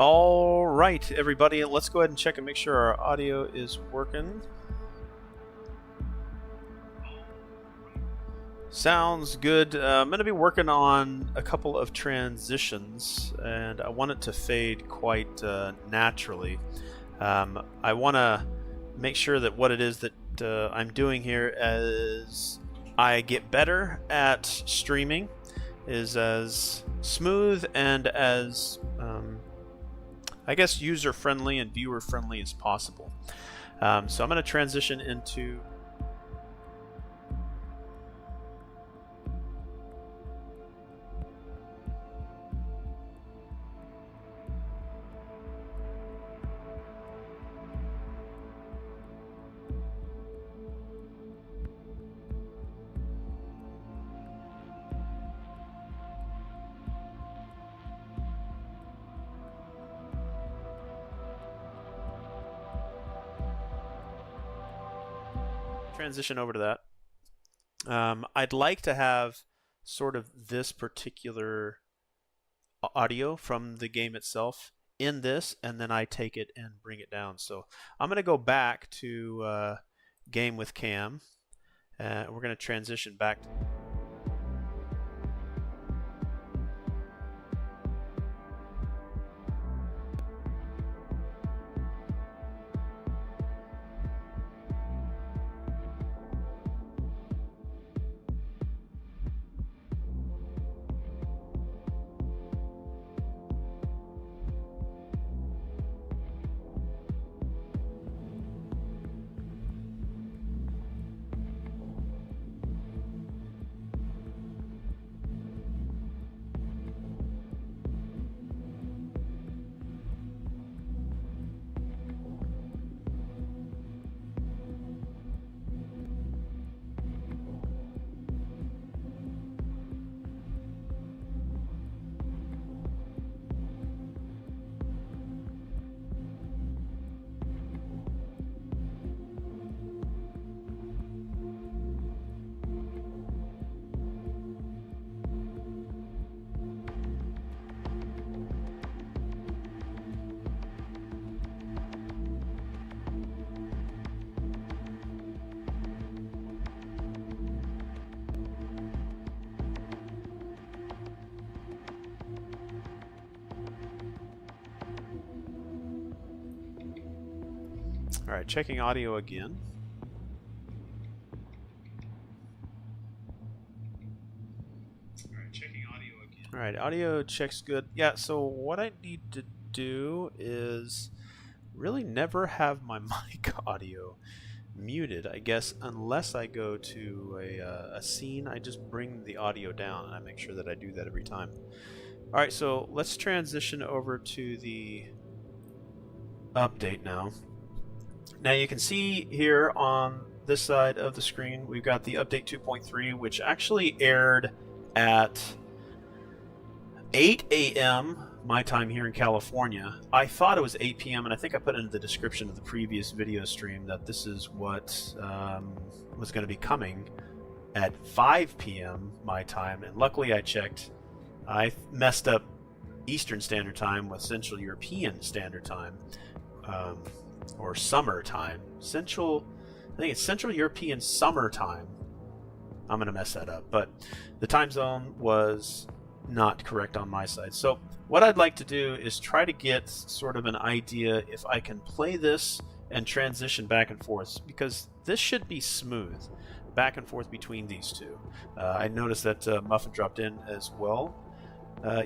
All right, everybody, let's go ahead and check and make sure our audio is working. Sounds good. I'm going to be working on a couple of transitions, and I want it to fade quite naturally. I want to make sure that what it is that I'm doing here as I get better at streaming is as smooth and as I guess user-friendly and viewer-friendly as possible. So I'm going to transition into transition over to that. I'd like to have sort of this particular audio from the game itself in this, and then I take it and bring it down. So I'm going to go back to game with Cam. We're going to transition back. All right, checking audio again. All right, audio checks good. Yeah, so what I need to do is really never have my mic audio muted, I guess, unless I go to a scene. I just bring the audio down, and I make sure that I do that every time. All right, so let's transition over to the update now. Now you can see here on this side of the screen, we've got the update 2.3, which actually aired at 8 a.m. my time here in California. I thought it was 8 p.m. and I think I put in the description of the previous video stream that this is what was going to be coming at 5 p.m. my time, and luckily I checked. I messed up Eastern Standard Time with Central European Standard Time. Or summer time. I think it's Central European summer time. I'm going to mess that up, but the time zone was not correct on my side. So what I'd like to do is try to get sort of an idea if I can play this and transition back and forth, because this should be smooth back and forth between these two. I noticed that Muffin dropped in as well.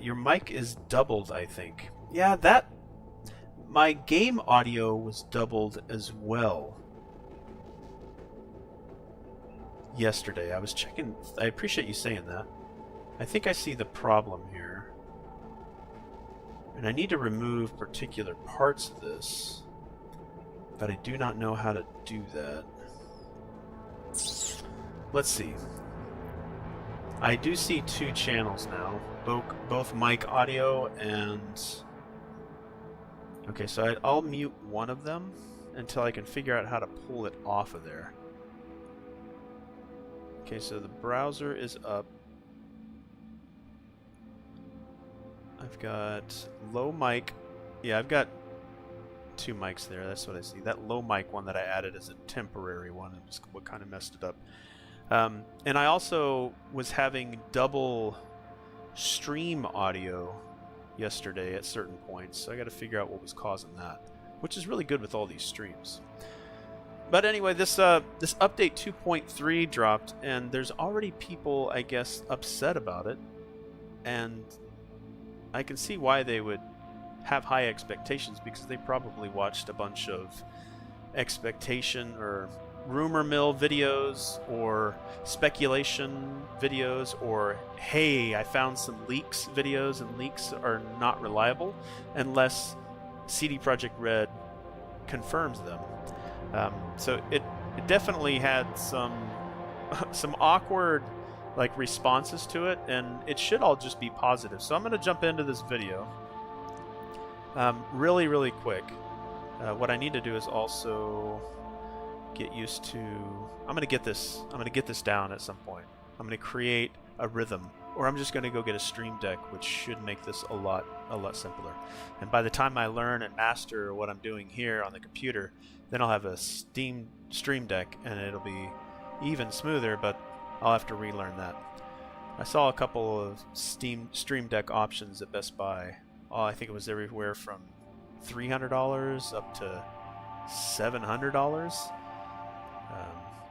Your mic is doubled, I think. Yeah, my game audio was doubled as well yesterday. I was checking. I appreciate you saying that. I think I see the problem here, and I need to remove particular parts of this, but I do not know how to do that. Let's see. I do see two channels now, both mic audio and... Okay, so I'll mute one of them until I can figure out how to pull it off of there. Okay, so the browser is up. I've got low mic Yeah, I've got two mics there. That's what I see. That low mic one that I added is a temporary one, and just what kind of messed it up. And I also was having double stream audio yesterday at certain points, so I got to figure out what was causing that, which is really good with all these streams. But anyway, this update 2.3 dropped, and there's already people, I guess, upset about it, and I can see why they would have high expectations, because they probably watched a bunch of expectation or rumor mill videos or speculation videos, or hey, I found some leaks videos, and leaks are not reliable unless CD Projekt RED confirms them. So it definitely had some awkward like responses to it, and it should all just be positive. So I'm going to jump into this video really quick. What I need to do is also get used to. I'm going to get this down at some point. I'm going to create a rhythm, or I'm just going to go get a stream deck, which should make this a lot simpler. And by the time I learn and master what I'm doing here on the computer, then I'll have a stream deck, and it'll be even smoother. But I'll have to relearn that. I saw a couple of stream deck options at Best Buy. I think it was everywhere from $300 up to $700.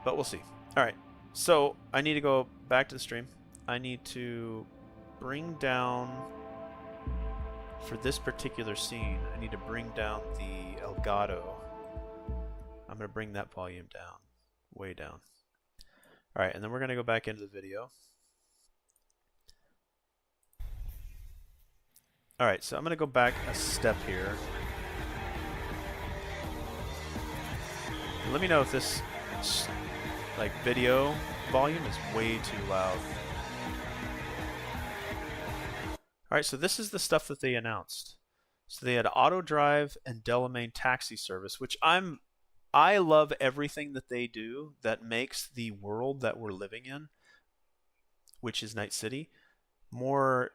But we'll see. All right, so I need to go back to the stream. I need to bring down, for this particular scene, I need to bring down the Elgato. I'm going to bring that volume down, way down. All right, and then we're going to go back into the video. All right, so I'm going to go back a step here. Let me know if this like video volume is way too loud. All right, so this is the stuff that they announced. So they had auto drive and Delamain taxi service, which I love everything that they do that makes the world that we're living in, which is Night City, more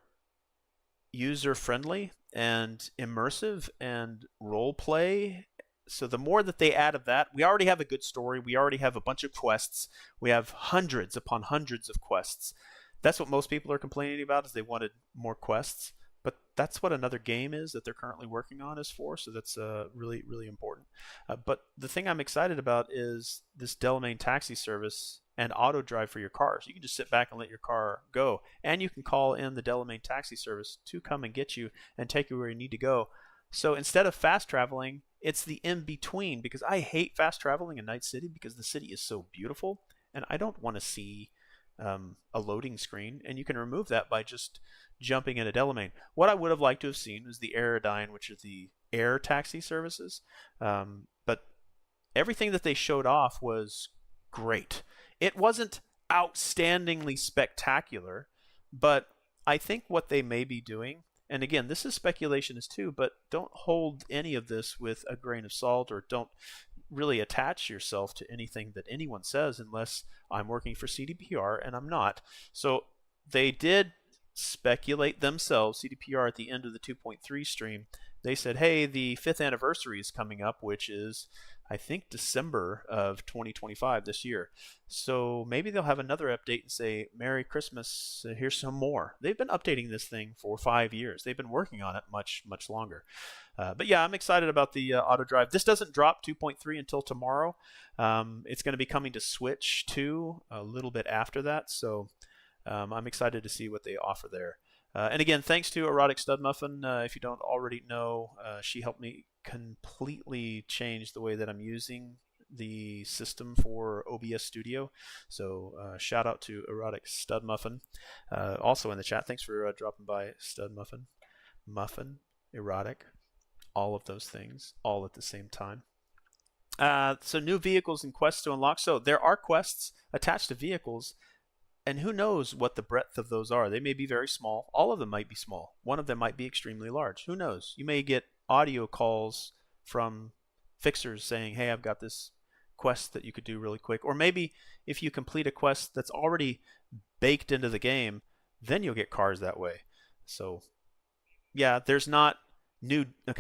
user-friendly and immersive and role play. So the more that they add of that, we already have a good story. We already have a bunch of quests. We have hundreds upon hundreds of quests. That's what most people are complaining about, is they wanted more quests. But that's what another game is that they're currently working on is for. So that's really important. But the thing I'm excited about is this Delamain taxi service and auto drive for your car. So you can just sit back and let your car go. And you can call in the Delamain taxi service to come and get you and take you where you need to go. So instead of fast traveling, it's the in-between, because I hate fast traveling in Night City because the city is so beautiful and I don't want to see a loading screen, and you can remove that by just jumping into Delamain. What I would have liked to have seen was the Aerodyne, which are the air taxi services, but everything that they showed off was great. It wasn't outstandingly spectacular, but I think what they may be doing, and again, this is speculation as too, but don't hold any of this with a grain of salt, or don't really attach yourself to anything that anyone says unless I'm working for CDPR, and I'm not. So they did speculate themselves, CDPR, at the end of the 2.3 stream. They said, hey, the 5th anniversary is coming up, which is, I think, December of 2025 this year. So maybe they'll have another update and say, Merry Christmas, here's some more. They've been updating this thing for 5 years. They've been working on it much longer. But yeah, I'm excited about the auto drive. This doesn't drop 2.3 until tomorrow. It's going to be coming to Switch 2 a little bit after that. So I'm excited to see what they offer there. And again, thanks to Erotic Stud Muffin. If you don't already know, she helped me completely change the way that I'm using the system for OBS Studio. So shout out to Erotic Stud Muffin. Also in the chat, thanks for dropping by, Stud Muffin. Muffin, Erotic, all of those things, all at the same time. So new vehicles and quests to unlock. So there are quests attached to vehicles, and who knows what the breadth of those are. They may be very small. All of them might be small. One of them might be extremely large. Who knows? You may get audio calls from fixers saying, hey, I've got this quest that you could do really quick. Or maybe if you complete a quest that's already baked into the game, then you'll get cars that way. So yeah, there's not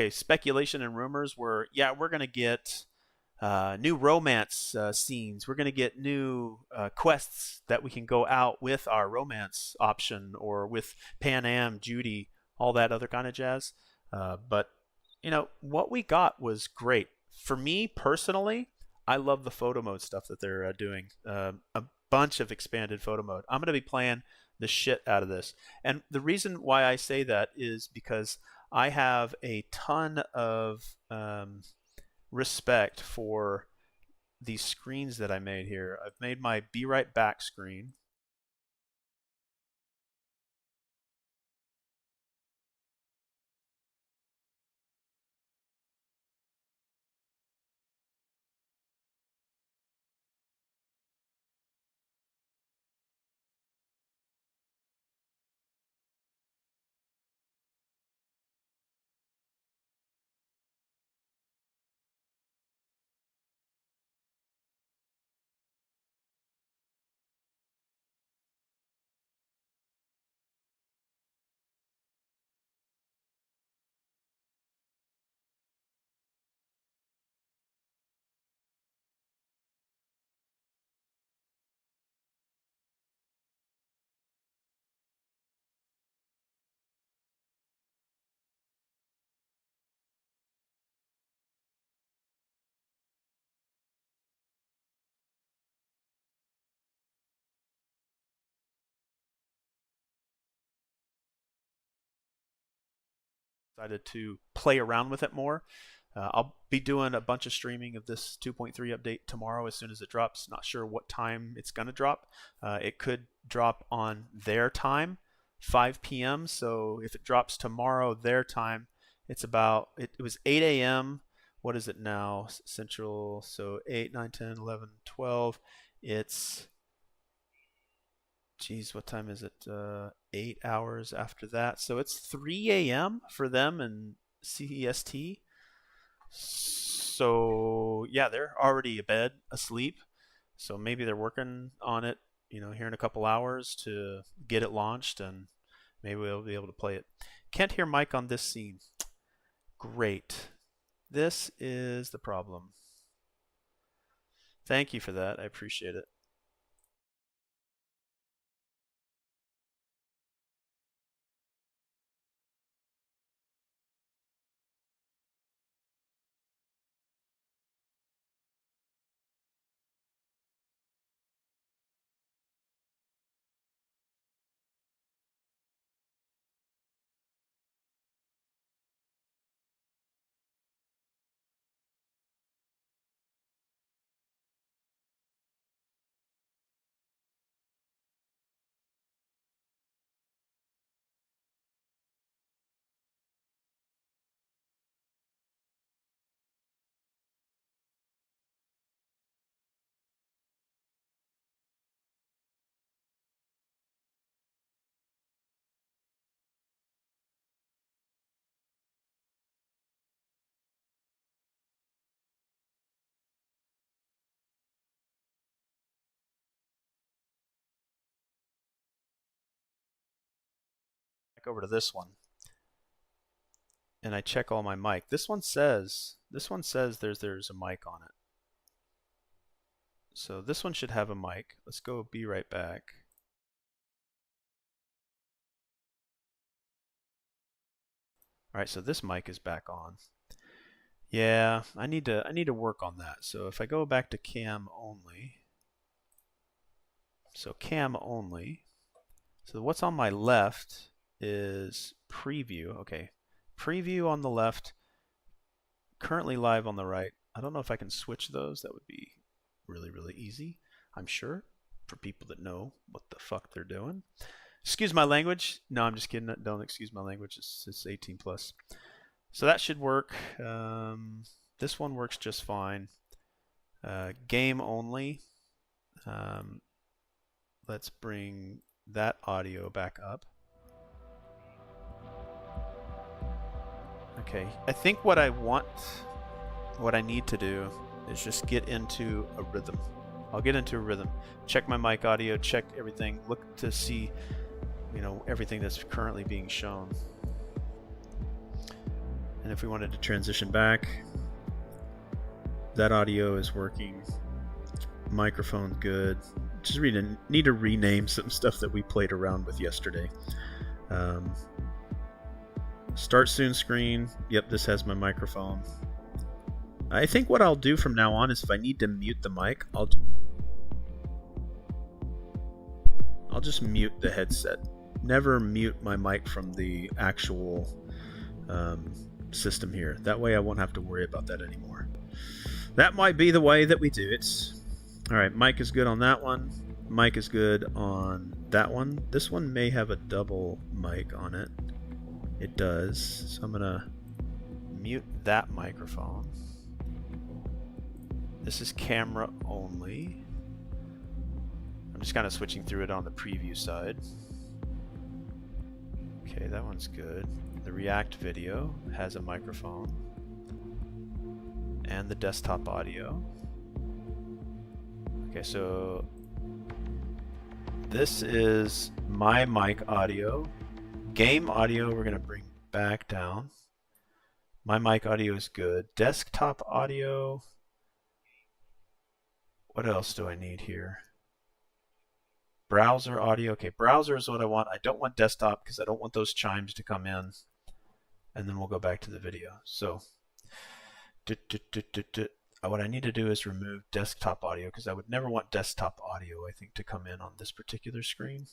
speculation and rumors were, yeah, we're going to get new romance scenes. We're going to get new quests that we can go out with our romance option or with Pan Am, Judy, all that other kind of jazz. But what we got was great. For me personally, I love the photo mode stuff that they're doing. A bunch of expanded photo mode. I'm going to be playing the shit out of this. And the reason why I say that is because I have a ton of respect for these screens that I made here. I've made my Be Right Back screen. Decided to play around with it more. I'll be doing a bunch of streaming of this 2.3 update tomorrow as soon as it drops. Not sure what time it's going to drop. It could drop on their time, 5 p.m. So if it drops tomorrow their time, it's about, it was 8 a.m. What is it now? Central, so 8, 9, 10, 11, 12. It's, geez, what time is it? 8 hours after that. So it's 3 a.m. for them in CEST. So yeah, they're already abed, asleep. So maybe they're working on it, here in a couple hours to get it launched, and maybe we'll be able to play it. Can't hear Mike on this scene. Great. This is the problem. Thank you for that. I appreciate it. Back over to this one, and I check all my mic. This one says there's a mic on it. So this one should have a mic. Let's go Be Right Back. All right, so this mic is back on. Yeah, I need to work on that. So if I go back to cam only, so cam only. So what's on my left is preview. Okay, preview on the left, currently live on the right. I don't know if I can switch those. That would be really, really easy, I'm sure, for people that know what the fuck they're doing. Excuse my language. No, I'm just kidding. Don't excuse my language. It's 18 plus. So that should work. This one works just fine. Game only. Let's bring that audio back up. Okay, I think what I need to do is just get into a rhythm. I'll get into a rhythm. Check my mic audio, check everything, look to see, everything that's currently being shown. And if we wanted to transition back, that audio is working. Microphone good. Just need to rename some stuff that we played around with yesterday. Start soon screen. Yep, this has my microphone. I think what I'll do from now on is if I need to mute the mic, I'll just mute the headset. Never mute my mic from the actual system here. That way I won't have to worry about that anymore. That might be the way that we do it. Alright, mic is good on that one. Mic is good on that one. This one may have a double mic on it. It does. So I'm going to mute that microphone. This is camera only. I'm just kind of switching through it on the preview side. Okay, that one's good. The React video has a microphone and the desktop audio. Okay, so this is my mic audio. Game audio we're going to bring back down. My mic audio is good. Desktop audio. What else do I need here? Browser audio. Okay, browser is what I want. I don't want desktop because I don't want those chimes to come in. And then we'll go back to the video. So what I need to do is remove desktop audio because I would never want desktop audio, I think, to come in on this particular screen.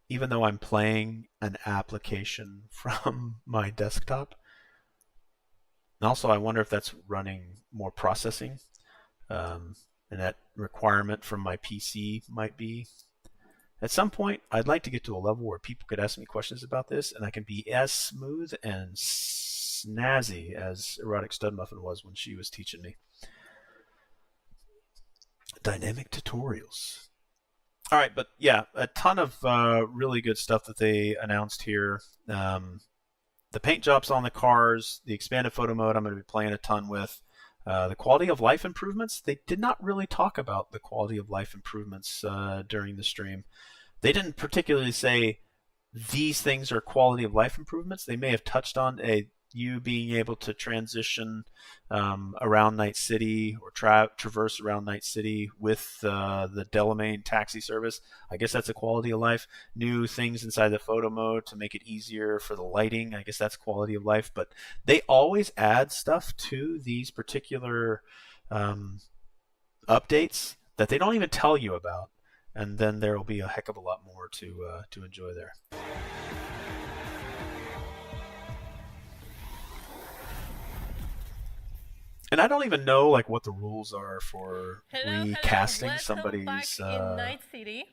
Even though I'm playing an application from my desktop. And also I wonder if that's running more processing. And that requirement from my PC might be. At some point, I'd like to get to a level where people could ask me questions about this and I can be as smooth and snazzy as Erotic Stud Muffin was when she was teaching me. Dynamic tutorials. All right, but yeah, a ton of really good stuff that they announced here. The paint jobs on the cars, the expanded photo mode I'm going to be playing a ton with. The quality of life improvements, they did not really talk about the quality of life improvements during the stream. They didn't particularly say these things are quality of life improvements. They may have touched on you being able to transition around Night City or traverse around Night City with the Delamain taxi service. I guess that's a quality of life. New things inside the photo mode to make it easier for the lighting. I guess that's quality of life. But they always add stuff to these particular updates that they don't even tell you about. And then there will be a heck of a lot more to enjoy there. And I don't even know like what the rules are for recasting somebody's in Night City.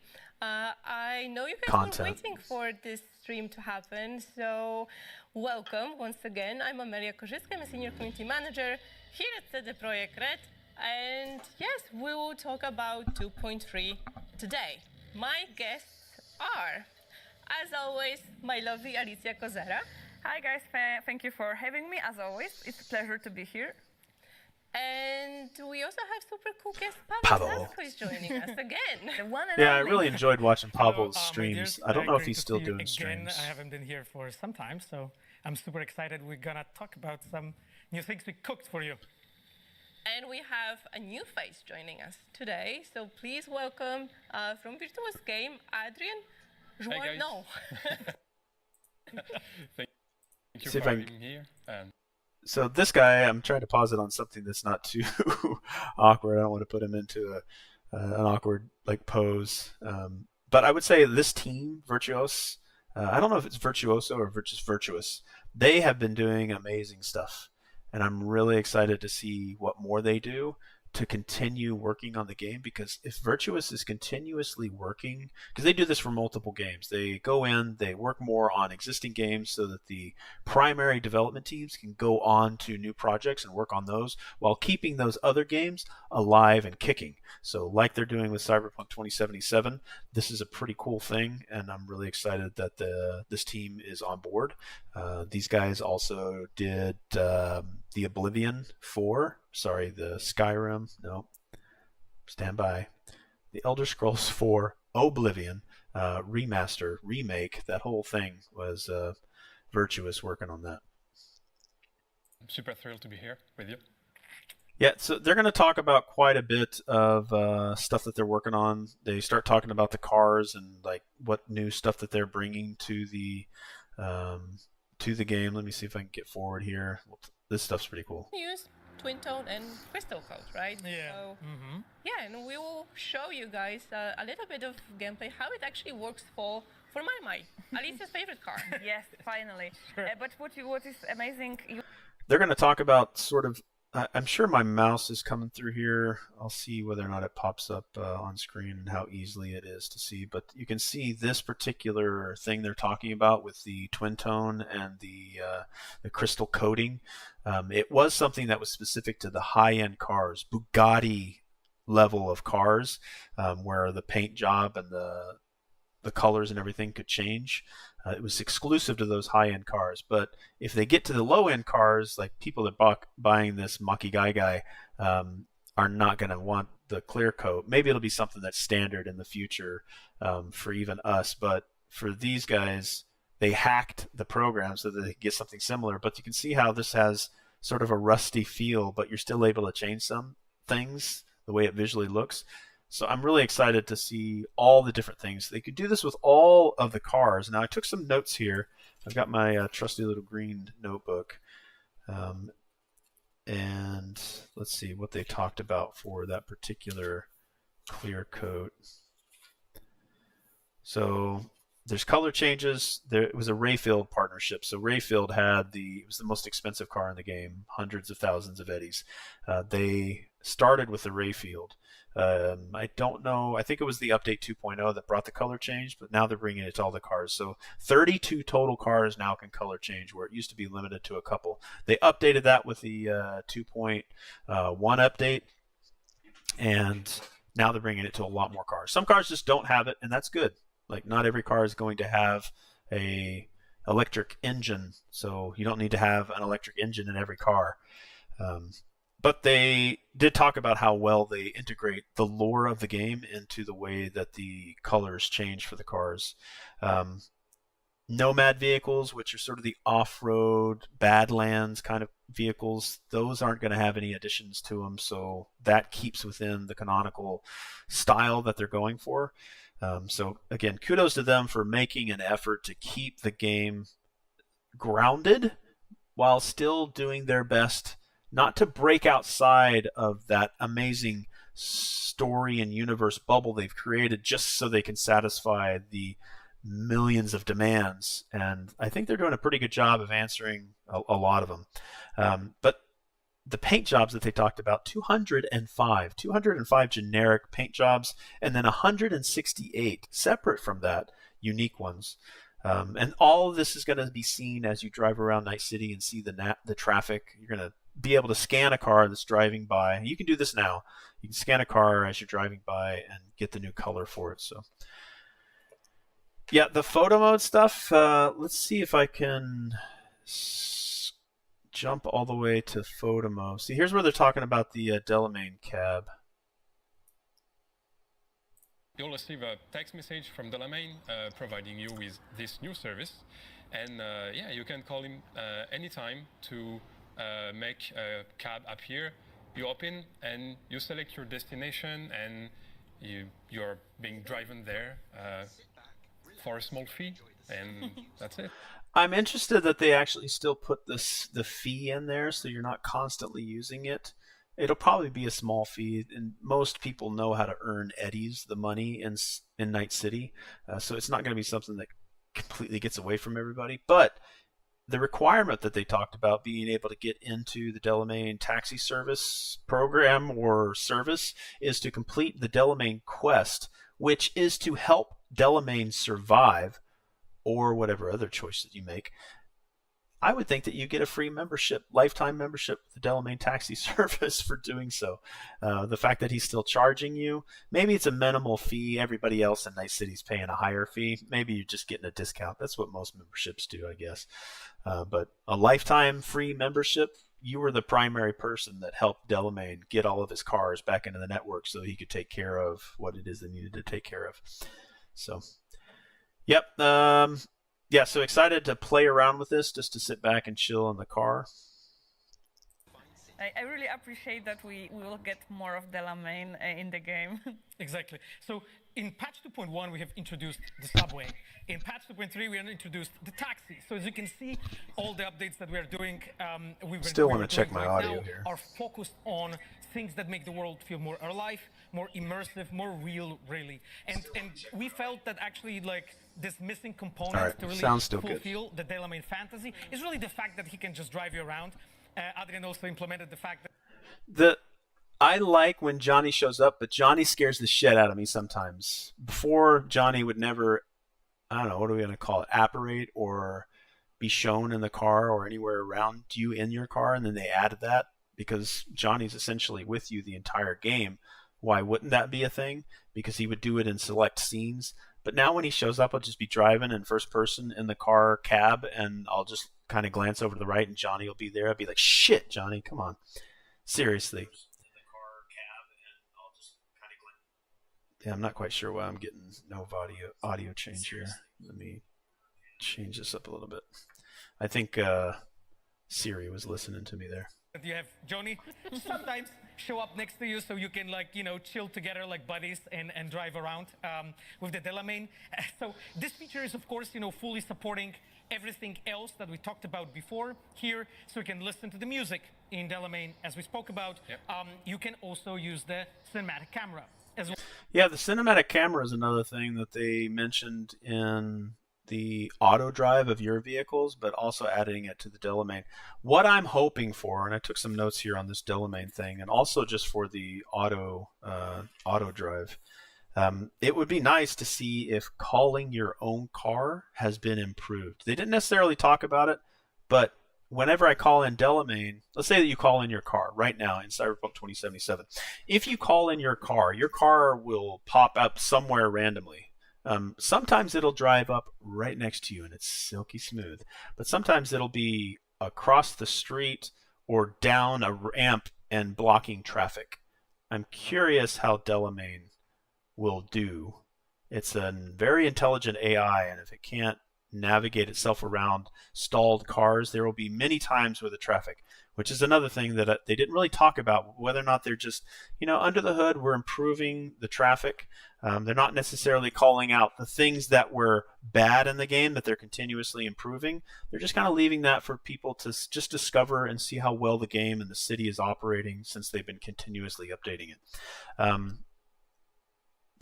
I know you guys content. Were waiting for this stream to happen, so welcome once again. I'm Amelia Korzycka, I'm a senior community manager here at CD Projekt RED, and yes, we will talk about 2.3 today. My guests are, as always, my lovely Alicia Kozera. Hi guys, thank you for having me. As always, it's a pleasure to be here. And we also have super cool guest Pavel who is joining us again. The one and Yeah, I only. really enjoyed watching Pavel's Hello, streams. my I don't know if great he's to still see you doing again. streams. I haven't been here for some time, so I'm super excited. We're gonna talk about some new things we cooked for you. And we have a new face joining us today, so please welcome from Virtuous Game, Adrian. Hey guys. No. Thank you See if for I having can- me here. And So this guy, I'm trying to pause it on something that's not too awkward. I don't want to put him into an awkward like pose. But I would say this team, Virtuos, I don't know if it's Virtuoso or just Virtuous. They have been doing amazing stuff. And I'm really excited to see what more they do to continue working on the game, because if Virtuous is continuously working, because they do this for multiple games, they go in, they work more on existing games so that the primary development teams can go on to new projects and work on those while keeping those other games alive and kicking. So like they're doing with Cyberpunk 2077, this is a pretty cool thing, and I'm really excited that this team is on board. These guys also did the Oblivion 4, the Skyrim, no, stand by, the Elder Scrolls 4 Oblivion remake, that whole thing was Virtuous working on that. Super thrilled to be here with you. Yeah, so they're going to talk about quite a bit of stuff that they're working on. They start talking about the cars and like what new stuff that they're bringing to the game. Let me see if I can get forward here. This stuff's pretty cool. Use twin tone and crystal code, right? Yeah. So, yeah, and we will show you guys a little bit of gameplay, how it actually works for my Alicia's favorite car. Yes, finally. But what is amazing, They're going to talk about sort of. I'm sure my mouse is coming through here. I'll see whether or not it pops up on screen and how easily it is to see. But you can see this particular thing they're talking about with the twin tone and the crystal coating. It was something that was specific to the high-end cars, Bugatti level of cars, where the paint job and the colors and everything could change. It was exclusive to those high-end cars. But if they get to the low-end cars, like people that buying this Maki Gai are not going to want the clear coat. Maybe it'll be something that's standard in the future for even us. But for these guys, they hacked the program so that they could get something similar. But you can see how this has sort of a rusty feel, but you're still able to change some things, the way it visually looks. So I'm really excited to see all the different things. They could do this with all of the cars. Now I took some notes here. I've got my trusty little green notebook. And let's see what they talked about for that particular clear coat. So there's color changes. It was a Rayfield partnership. So Rayfield it was the most expensive car in the game, hundreds of thousands of eddies. They started with the Rayfield. I don't know. I think it was the update 2.0 that brought the color change, but now they're bringing it to all the cars. So 32 total cars now can color change, where it used to be limited to a couple. They updated that with the 2.1 update, and now they're bringing it to a lot more cars. Some cars just don't have it, and that's good. Like, not every car is going to have a electric engine, so you don't need to have an electric engine in every car. But they did talk about how well they integrate the lore of the game into the way that the colors change for the cars. Nomad vehicles, which are sort of the off-road, Badlands kind of vehicles, those aren't going to have any additions to them, so that keeps within the canonical style that they're going for. So again, kudos to them for making an effort to keep the game grounded while still doing their best not to break outside of that amazing story and universe bubble they've created just so they can satisfy the millions of demands. And I think they're doing a pretty good job of answering a lot of them. But the paint jobs that they talked about, 205 generic paint jobs, and then 168 separate from that, unique ones. And all of this is going to be seen as you drive around Night City and see the traffic. You're going to be able to scan a car that's driving by. You can do this now. You can scan a car as you're driving by and get the new color for it. So, yeah, the photo mode stuff. Let's see if I can jump all the way to photo mode. See, here's where they're talking about the Delamain cab. You'll receive a text message from Delamain providing you with this new service. And yeah, you can call him anytime to make a cab appear. You open and you select your destination, and you're being driven there for a small fee, and that's it. I'm interested that they actually still put the fee in there, so you're not constantly using it. It'll probably be a small fee, and most people know how to earn eddies, the money in Night City, so it's not going to be something that completely gets away from everybody. But the requirement that they talked about, being able to get into the Delamain taxi service program or service, is to complete the Delamain quest, which is to help Delamain survive, or whatever other choice that you make. I would think that you get a free membership, lifetime membership with the Delamain taxi service for doing so. The fact that he's still charging you, maybe it's a minimal fee. Everybody else in Night City's paying a higher fee. Maybe you're just getting a discount. That's what most memberships do, I guess. But a lifetime free membership, you were the primary person that helped Delamain get all of his cars back into the network so he could take care of what it is they needed to take care of. So, yep. Yeah, so excited to play around with this, just to sit back and chill in the car. I really appreciate that we will get more of Delamain in the game. Exactly. So in patch 2.1, we have introduced the subway. In patch 2.3, we have introduced the taxi. So as you can see, all the updates that we are doing, Still want to check my audio now here. are focused on things that make the world feel more alive, more immersive, more real, really. And we felt that actually, like, this missing component to really fulfill the Delamain fantasy is really the fact that he can just drive you around. Adrian also implemented the fact that I like when Johnny shows up, but Johnny scares the shit out of me sometimes. Before, Johnny would never, I don't know, what are we going to call it, apparate or be shown in the car or anywhere around you in your car, and then they added that because Johnny's essentially with you the entire game. Why wouldn't that be a thing? Because he would do it in select scenes. But now when he shows up, I'll just be driving in first person in the car cab, and I'll just kind of glance over to the right, and Johnny will be there. I'll be like, shit, Johnny, come on. Seriously. Yeah, I'm not quite sure why I'm getting no audio change here. Let me change this up a little bit. I think Siri was listening to me there. You have Johnny sometimes show up next to you so you can, like, you know, chill together like buddies and drive around with the Delamain. So this feature is, of course, you know, fully supporting everything else that we talked about before here, so you can listen to the music in Delamain as we spoke about. Yep. You can also use the cinematic camera as well. Yeah, the cinematic camera is another thing that they mentioned in the auto drive of your vehicles, but also adding it to the Delamain. What I'm hoping for, and I took some notes here on this Delamain thing, and also just for the auto drive, it would be nice to see if calling your own car has been improved. They didn't necessarily talk about it, but whenever I call in Delamain, let's say that you call in your car right now in Cyberpunk 2077. If you call in your car will pop up somewhere randomly. Sometimes it'll drive up right next to you and it's silky smooth, but sometimes it'll be across the street or down a ramp and blocking traffic. I'm curious how Delamain will do. It's a very intelligent AI, and if it can't navigate itself around stalled cars, there will be many times with the traffic, which is another thing that they didn't really talk about, whether or not they're just, you know, under the hood, we're improving the traffic. They're not necessarily calling out the things that were bad in the game that they're continuously improving. They're just kind of leaving that for people to just discover and see how well the game and the city is operating since they've been continuously updating it.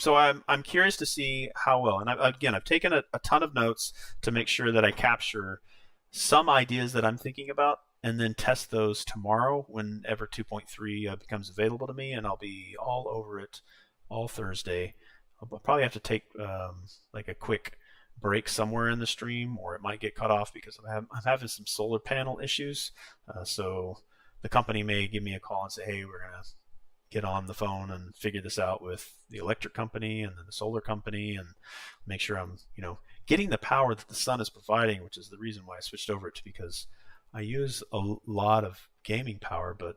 So I'm curious to see how well. And I've taken a ton of notes to make sure that I capture some ideas that I'm thinking about, and then test those tomorrow whenever 2.3 becomes available to me, and I'll be all over it all Thursday. I'll probably have to take like a quick break somewhere in the stream, or it might get cut off because I'm having some solar panel issues. So the company may give me a call and say, hey, we're going to get on the phone and figure this out with the electric company and then the solar company, and make sure I'm, you know, getting the power that the sun is providing, which is the reason why I switched over to, because I use a lot of gaming power, but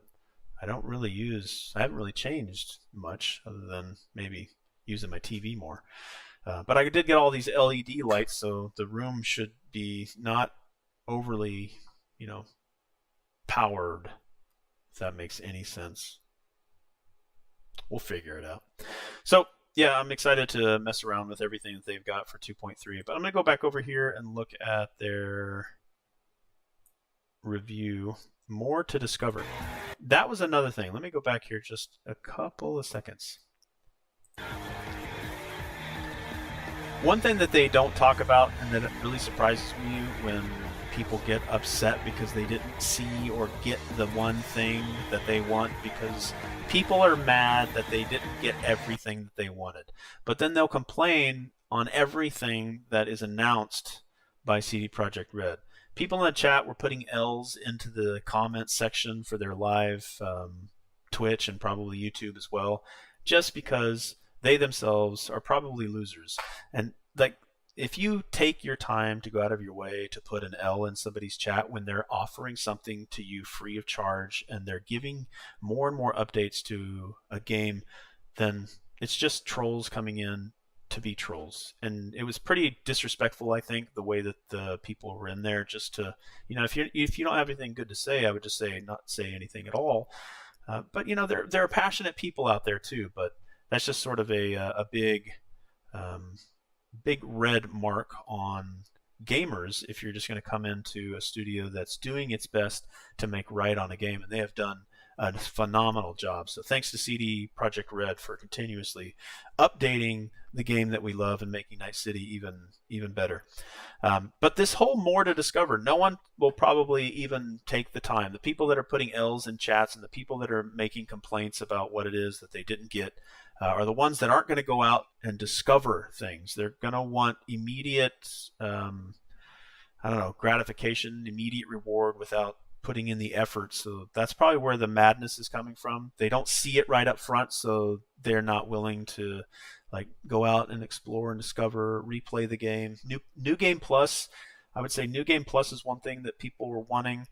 I haven't really changed much other than maybe using my TV more. But I did get all these LED lights, so the room should be not overly, you know, powered, if that makes any sense. We'll figure it out. So yeah, I'm excited to mess around with everything that they've got for 2.3, but I'm going to go back over here and look at their review. More to discover. That was another thing. Let me go back here just a couple of seconds. One thing that they don't talk about, and that really surprises me when people get upset because they didn't see or get the one thing that they want, because people are mad that they didn't get everything that they wanted. But then they'll complain on everything that is announced by CD Projekt RED. People in the chat were putting L's into the comments section for their live Twitch and probably YouTube as well, just because they themselves are probably losers. And like, if you take your time to go out of your way to put an L in somebody's chat when they're offering something to you free of charge and they're giving more and more updates to a game, then it's just trolls coming in to be trolls, and it was pretty disrespectful, I think, the way that the people were in there. Just to, if you don't have anything good to say, I would just say not say anything at all. But there are passionate people out there too. But that's just sort of a big red mark on gamers if you're just going to come into a studio that's doing its best to make right on a game, and they have done a phenomenal job. So thanks to CD Projekt RED for continuously updating the game that we love and making Night City even better. But this whole more to discover, no one will probably even take the time. The people that are putting L's in chats and the people that are making complaints about what it is that they didn't get are the ones that aren't going to go out and discover things. They're going to want immediate, gratification, immediate reward without putting in the effort. So that's probably where the madness is coming from. They don't see it right up front, so they're not willing to go out and explore and discover, replay the game. New Game Plus, I would say New Game Plus is one thing that people were wanting.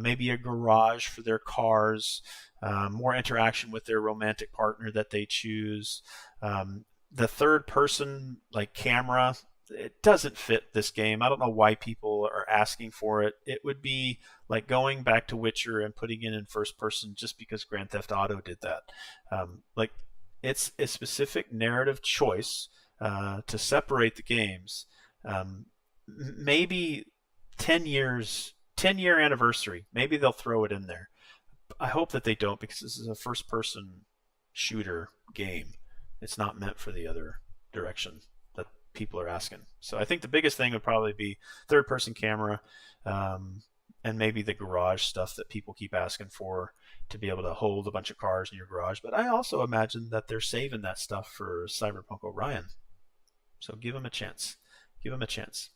Maybe a garage for their cars, more interaction with their romantic partner that they choose. The third person camera, it doesn't fit this game. I don't know why people are asking for it. It would be like going back to Witcher and putting it in first person just because Grand Theft Auto did that. It's a specific narrative choice to separate the games. Maybe 10-year anniversary. Maybe they'll throw it in there. I hope that they don't, because this is a first person shooter game. It's not meant for the other direction that people are asking. So I think the biggest thing would probably be third person camera, and maybe the garage stuff that people keep asking for, to be able to hold a bunch of cars in your garage. But I also imagine that they're saving that stuff for Cyberpunk Orion. So give them a chance. Give them a chance.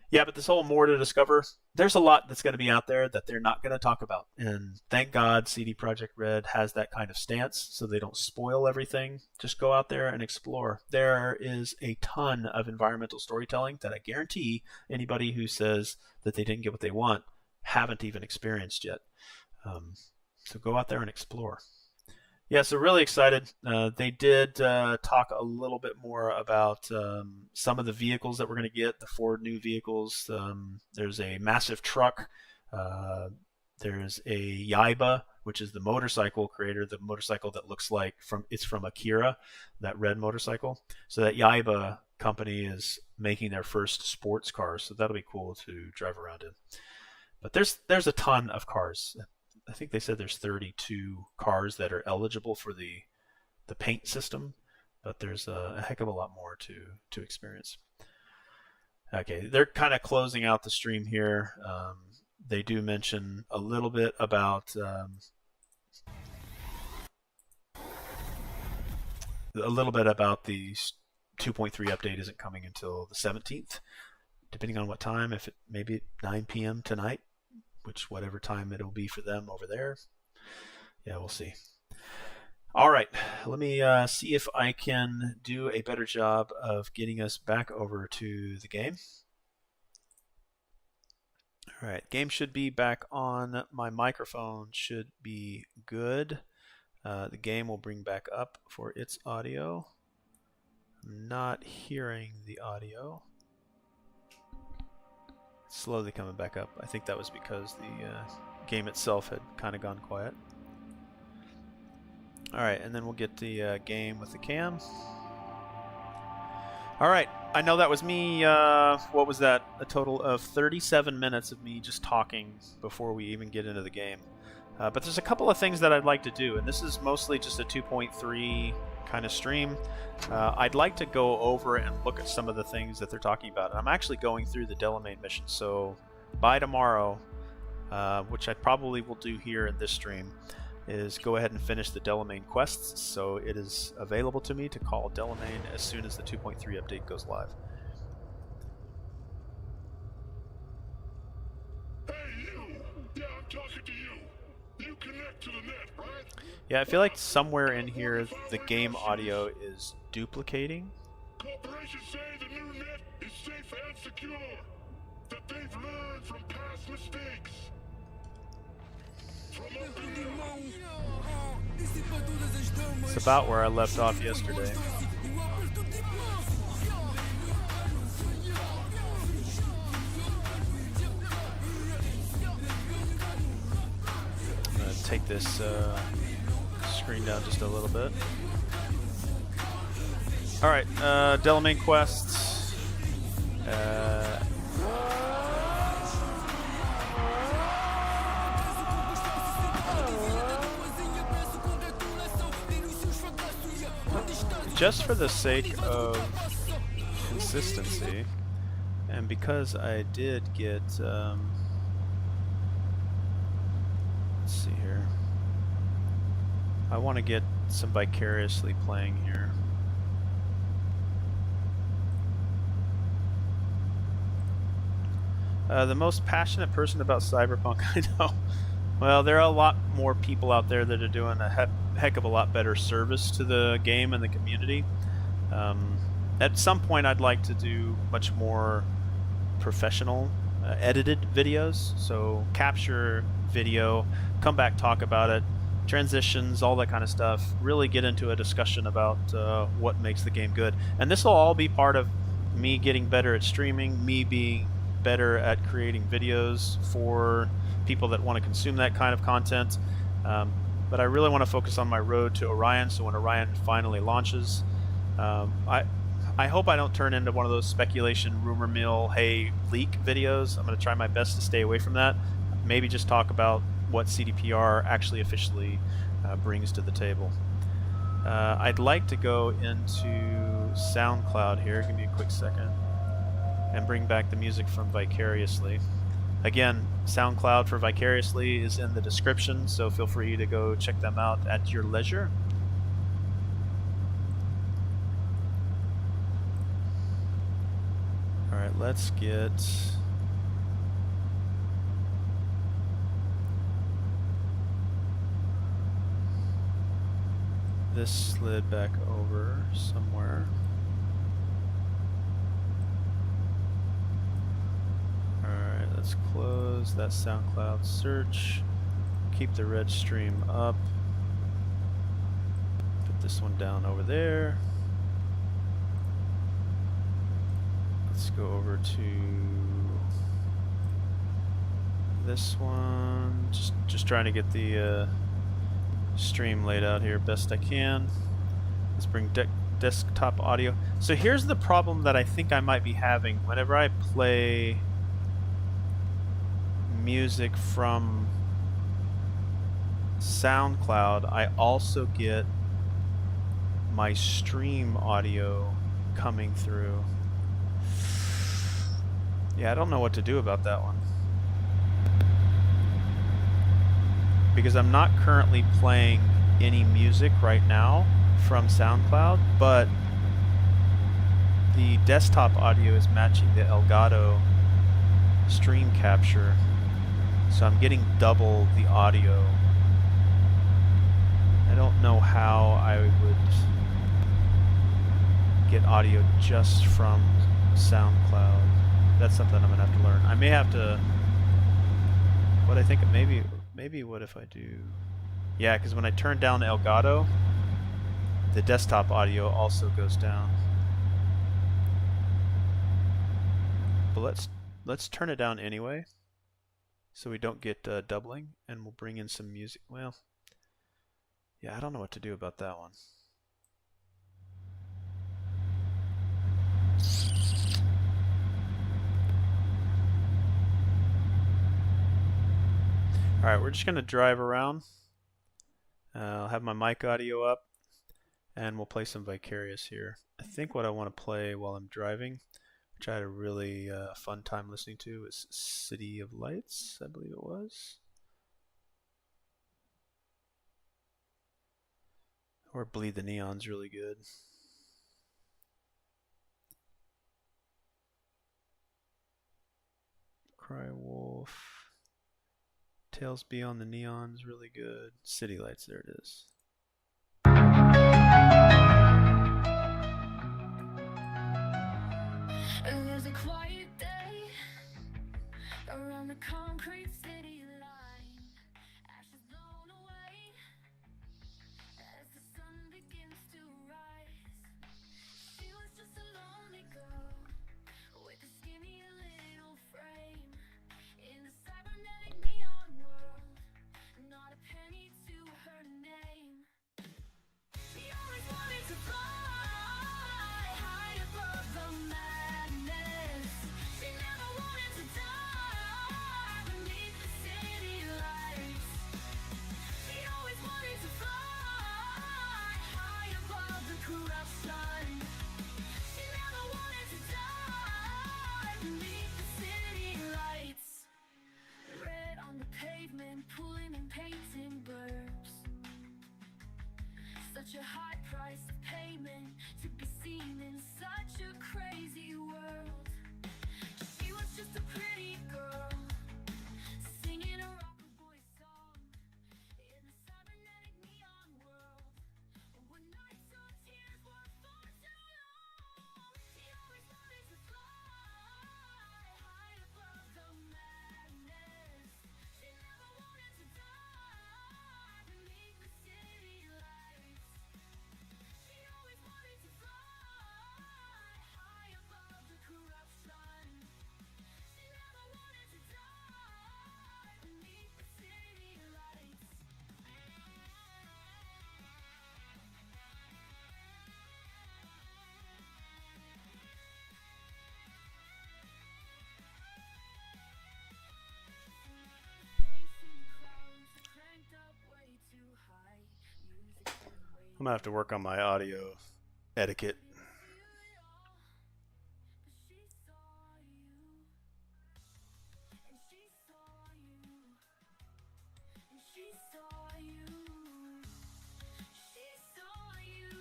Yeah, but this whole more to discover, there's a lot that's going to be out there that they're not going to talk about. And thank God CD Projekt RED has that kind of stance, so they don't spoil everything. Just go out there and explore. There is a ton of environmental storytelling that I guarantee anybody who says that they didn't get what they want haven't even experienced yet. So go out there and explore. Yeah, so really excited. They did talk a little bit more about some of the vehicles that we're going to get, the 4 new vehicles. There's a massive truck. There's a Yaiba, which is the motorcycle creator, the motorcycle that looks like it's from Akira, that red motorcycle. So that Yaiba company is making their first sports car, so that'll be cool to drive around in. But there's a ton of cars. I think they said there's 32 cars that are eligible for the paint system, but there's a heck of a lot more to experience. Okay, they're kind of closing out the stream here. They do mention a little bit about the 2.3 update isn't coming until the 17th, depending on what time. If it maybe 9 p.m. tonight, which whatever time it'll be for them over there. Yeah, we'll see. All right, let me see if I can do a better job of getting us back over to the game. All right, game should be back on. My microphone should be good. The game will bring back up for its audio. I'm not hearing the audio. Slowly coming back up. I think that was because the game itself had kind of gone quiet. Alright, and then we'll get the game with the cam. Alright, I know that was me, what was that? A total of 37 minutes of me just talking before we even get into the game. But there's a couple of things that I'd like to do, and this is mostly just a 2.3 kind of stream. I'd like to go over and look at some of the things that they're talking about. I'm actually going through the Delamain mission, so by tomorrow, which I probably will do here in this stream, is go ahead and finish the Delamain quests, so it is available to me to call Delamain as soon as the 2.3 update goes live. Hey you! Yeah, I'm talking to you. You connect to the net, right? Yeah, I feel like somewhere in here the game audio is duplicating. Corporations say the new net is safe and secure. That they've learned from past mistakes. It's about where I left off yesterday. take this screen down just a little bit. All right, Delamain quests. Just for the sake of consistency, and because I did get, let's see here, I want to get some Vicariously playing here. The most passionate person about Cyberpunk I know. Well, there are a lot more people out there that are doing a heck of a lot better service to the game and the community. At some point, I'd like to do much more professional edited videos. So capture video, come back, talk about it, transitions, all that kind of stuff. Really get into a discussion about what makes the game good. And this will all be part of me getting better at streaming, me being better at creating videos for people that want to consume that kind of content. But I really want to focus on my road to Orion, so when Orion finally launches, I hope I don't turn into one of those speculation, rumor mill, hey, leak videos. I'm going to try my best to stay away from that. Maybe just talk about what CDPR actually officially brings to the table. I'd like to go into SoundCloud here. Give me a quick second. And bring back the music from Vicariously. Again, SoundCloud for Vicariously is in the description, so feel free to go check them out at your leisure. Alright, let's get this slid back over somewhere. Alright, let's close that SoundCloud search. Keep the red stream up. Put this one down over there. Let's go over to this one. Just trying to get the stream laid out here best I can. Let's bring desktop audio. So here's the problem that I think I might be having whenever I play music from SoundCloud. I also get my stream audio coming through. Yeah, I don't know what to do about that one, because I'm not currently playing any music right now from SoundCloud, but the desktop audio is matching the Elgato stream capture, so I'm getting double the audio. I don't know how I would get audio just from SoundCloud. That's something I'm gonna have to learn. I may have to. What I think maybe what if I do? Yeah, because when I turn down the Elgato, the desktop audio also goes down. But let's turn it down anyway, so we don't get doubling, and we'll bring in some music. Well, yeah, I don't know what to do about that one. Alright, we're just going to drive around. I'll have my mic audio up, and we'll play some Vicarious here. I think what I want to play while I'm driving, which I had a really fun time listening to, is City of Lights, I believe it was. Or Bleed the Neon's really good. Cry Wolf. Tales Beyond the Neon's really good. City Lights, there it is. And there's a quiet day around the concrete city line, ashes blown away as the sun begins to rise. She was just a lonely girl with a skinny little frame in the cybernetic neon world. Not a penny such a high price of payment to be seen in such a crazy world. She was just a pretty girl singing a rocker boy song in a cybernetic neon world. When nights of tears were far too long, she always wanted to fly high above the madness. She never wanted to die beneath the city lights. She always wanted to fly high above the corruption. She never wanted to die beneath the city lights. Cranked up way too high. Music turned way I'm gonna have to work on my audio etiquette. She saw you, and she saw you, and she saw you, she saw you,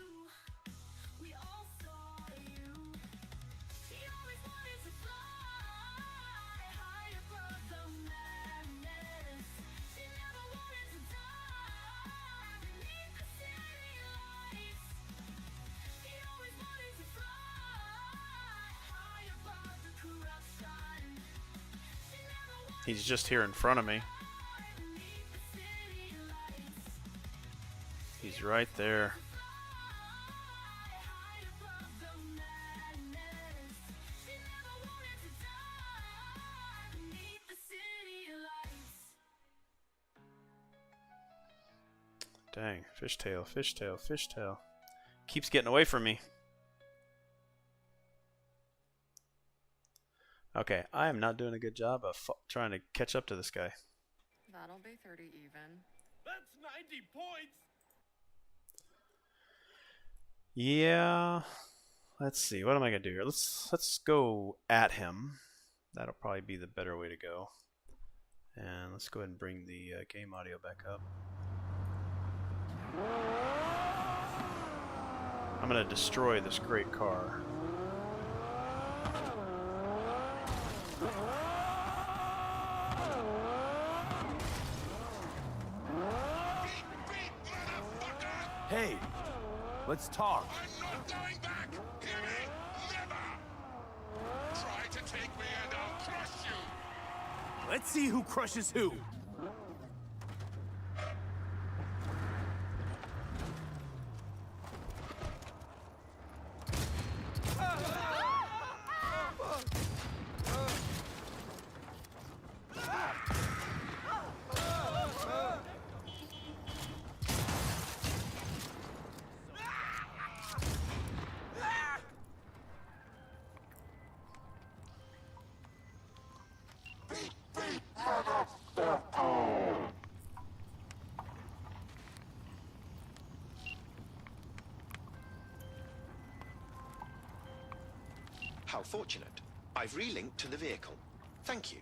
we all saw you. She always wanted to fly high above the madness. She never wanted to die beneath the city lights. She always wanted to fly high above the corruption. She never wanted He's just here in front of me. beneath the city lights. He's right there. High above the madness. She never wanted to die beneath the city lights. Dang, fishtail, fishtail, fishtail. Keeps getting away from me. Okay, I am not doing a good job of trying to catch up to this guy. That'll be 30 even. That's 90 points! Yeah. Let's see. What am I gonna do here? Let's go at him. That'll probably be the better way to go. And let's go ahead and bring the game audio back up. I'm gonna destroy this great car. Hey, let's talk. I'm not going back! Hear me? Never! Try to take me and I'll crush you! Let's see who crushes who. How fortunate. I've relinked to the vehicle. Thank you.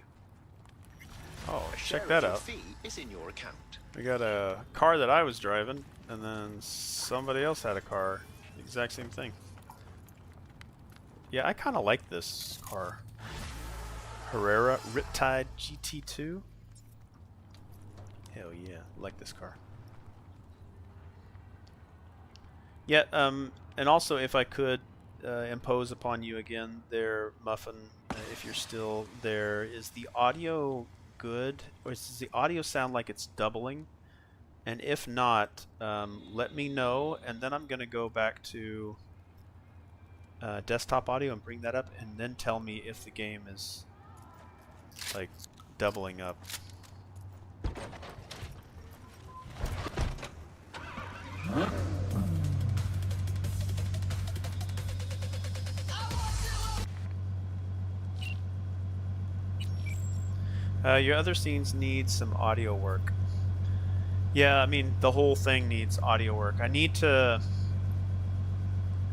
Oh, A check share that of your out. fee is in your account. We got a car that I was driving, and then somebody else had a car. The exact same thing. Yeah, I kind of like this car. Herrera Riptide GT2. Hell yeah, I like this car. Yeah, and also if I could impose upon you again there, Muffin, if you're still there, is the audio good? Or does the audio sound like it's doubling? And if not, let me know, and then I'm going to go back to desktop audio and bring that up, and then tell me if the game is like doubling up. Your other scenes need some audio work. Yeah, I mean, the whole thing needs audio work. I need to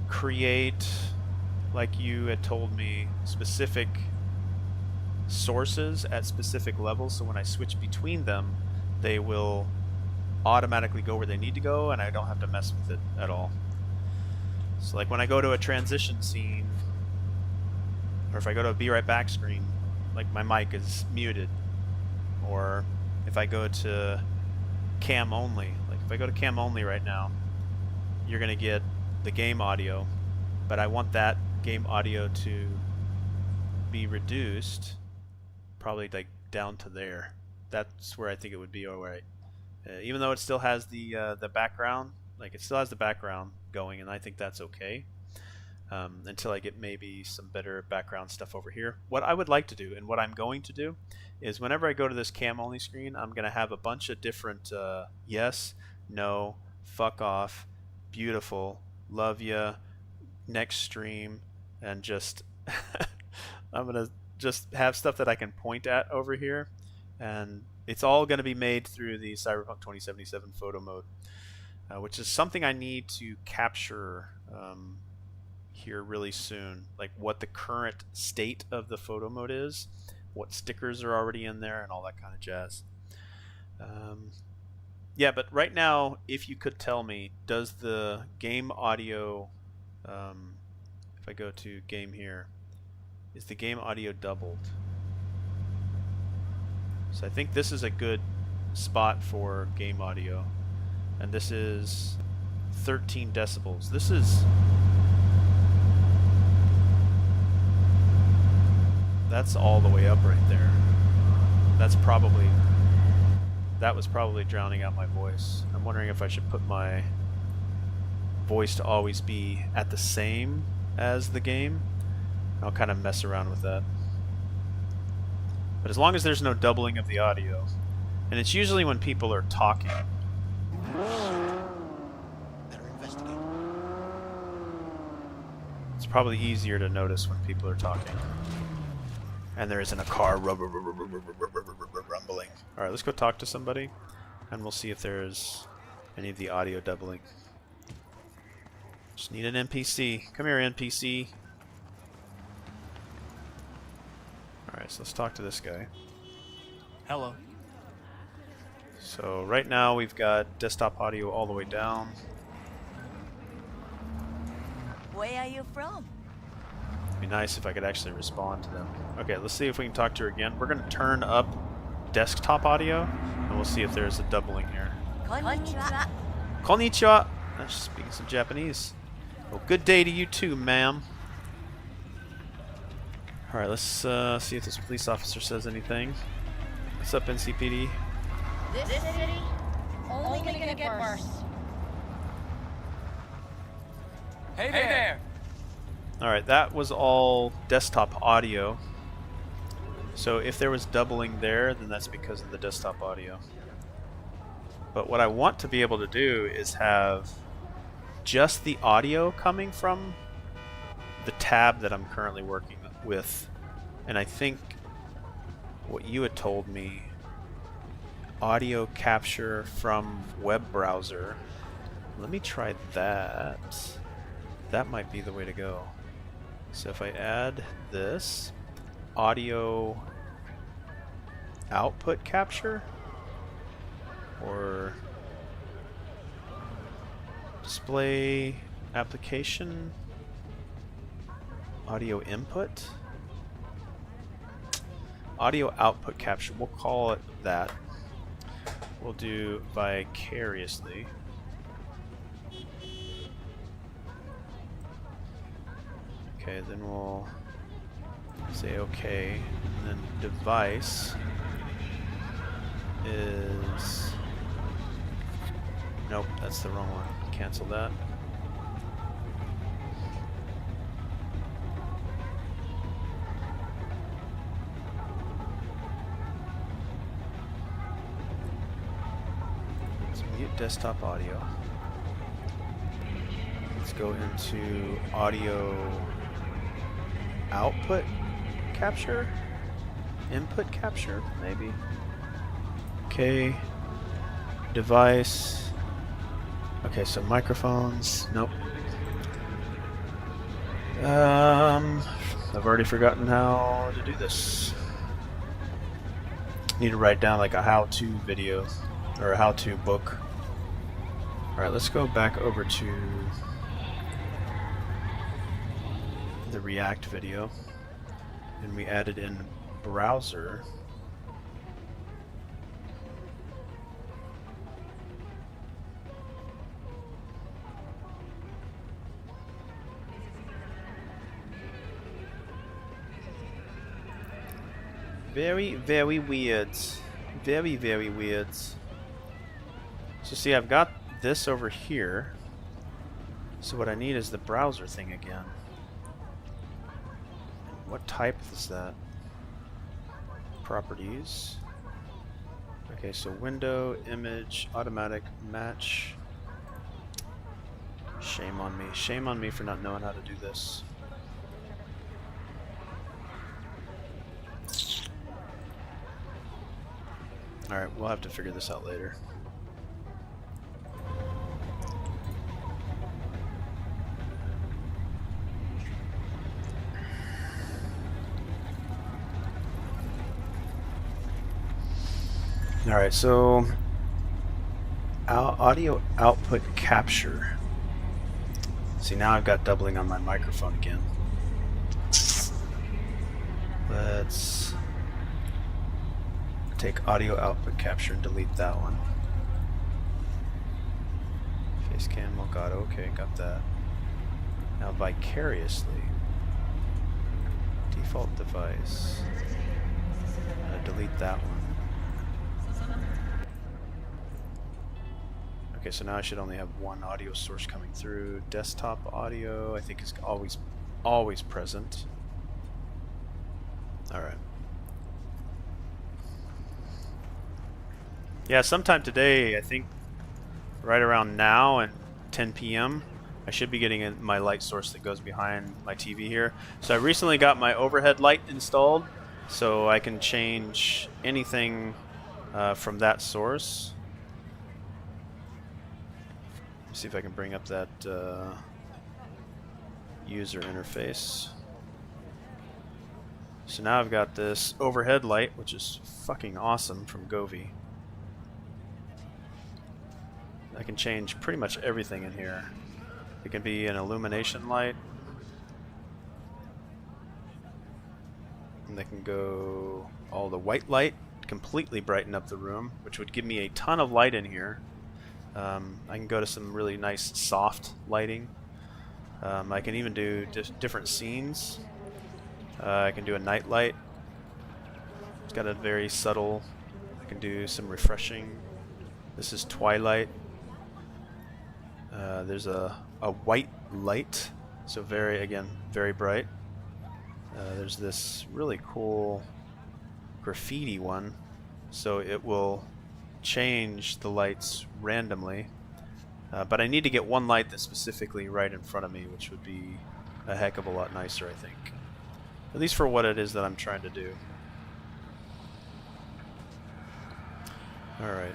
create, like you had told me, specific sources at specific levels, so when I switch between them, they will automatically go where they need to go, and I don't have to mess with it at all. So like when I go to a transition scene, or if I go to a be right back screen, like my mic is muted. Or if I go to cam only, like if I go to cam only right now, you're gonna get the game audio, but I want that game audio to be reduced, probably like down to there. That's where I think it would be alright. Even though it still has the background, like it still has the background going, and I think that's okay. Until I get maybe some better background stuff over here. What I would like to do, and what I'm going to do, is whenever I go to this cam only screen, I'm going to have a bunch of different yes, no, fuck off, beautiful, love ya, next stream, and just I'm going to just have stuff that I can point at over here, and it's all going to be made through the Cyberpunk 2077 photo mode, which is something I need to capture here really soon, like what the current state of the photo mode is, what stickers are already in there, and all that kind of jazz. Yeah, but right now, if you could tell me, does the game audio, if I go to game here, is the game audio doubled? So I think this is a good spot for game audio, and this is 13 decibels. This is... That's all the way up right there. That's probably... That was probably drowning out my voice. I'm wondering if I should put my voice to always be at the same as the game. I'll kind of mess around with that. But as long as there's no doubling of the audio, and it's usually when people are talking. Better investigate. It's probably easier to notice when people are talking. And there isn't a car rumbling. Alright, let's go talk to somebody, and we'll see if there's any of the audio doubling. Just need an NPC. Come here, NPC. Alright, so let's talk to this guy. Hello. So right now we've got desktop audio all the way down. Where are you from? It'd be nice if I could actually respond to them. Okay, let's see if we can talk to her again. We're going to turn up desktop audio, and we'll see if there's a doubling here. Konnichiwa. Konnichiwa! She's speaking some Japanese. Well, good day to you too, ma'am. Alright, let's see if this police officer says anything. What's up, NCPD? This city only gonna get worse. Hey there. Alright, that was all desktop audio. So if there was doubling there, then that's because of the desktop audio. But what I want to be able to do is have just the audio coming from the tab that I'm currently working with. And I think what you had told me, audio capture from web browser. Let me try that. That might be the way to go. So if I add this, audio output capture, or display application, audio input, audio output capture, we'll call it that. We'll do vicariously. Okay, then we'll say okay, and then device is... Nope, that's the wrong one. Cancel that. Let's mute desktop audio. Let's go into audio output capture, input capture, maybe. Okay, device. Okay, so microphones. Nope. I've already forgotten how to do this. Need to write down like a how-to video or a how-to book. Alright, let's go back over to the React video, and we added in browser. Very, very weird. Very, very weird. So see, I've got this over here. So what I need is the browser thing again. What type is that? Properties. Okay, so window, image, automatic, match. Shame on me. Shame on me for not knowing how to do this. Alright, we'll have to figure this out later. Alright, so audio output capture. See, now I've got doubling on my microphone again. Let's take audio output capture and delete that one. Face cam, oh god, okay, got that. Now vicariously. Default device. Delete that one. Okay, so now I should only have one audio source coming through. Desktop audio, I think, is always present. Alright. Yeah, sometime today, I think right around now and 10 p.m., I should be getting in my light source that goes behind my TV here. So I recently got my overhead light installed, so I can change anything from that source. See if I can bring up that user interface. So now I've got this overhead light, which is fucking awesome, from Govee. I can change pretty much everything in here. It can be an illumination light. And they can go all the white light, completely brighten up the room, which would give me a ton of light in here. I can go to some really nice soft lighting. I can even do different scenes. I can do a night light. It's got a very subtle. I can do some refreshing. This is twilight. There's a white light, so very bright. There's this really cool graffiti one, so it will change the lights randomly, but I need to get one light that's specifically right in front of me, which would be a heck of a lot nicer, I think, at least for what it is that I'm trying to do. Alright,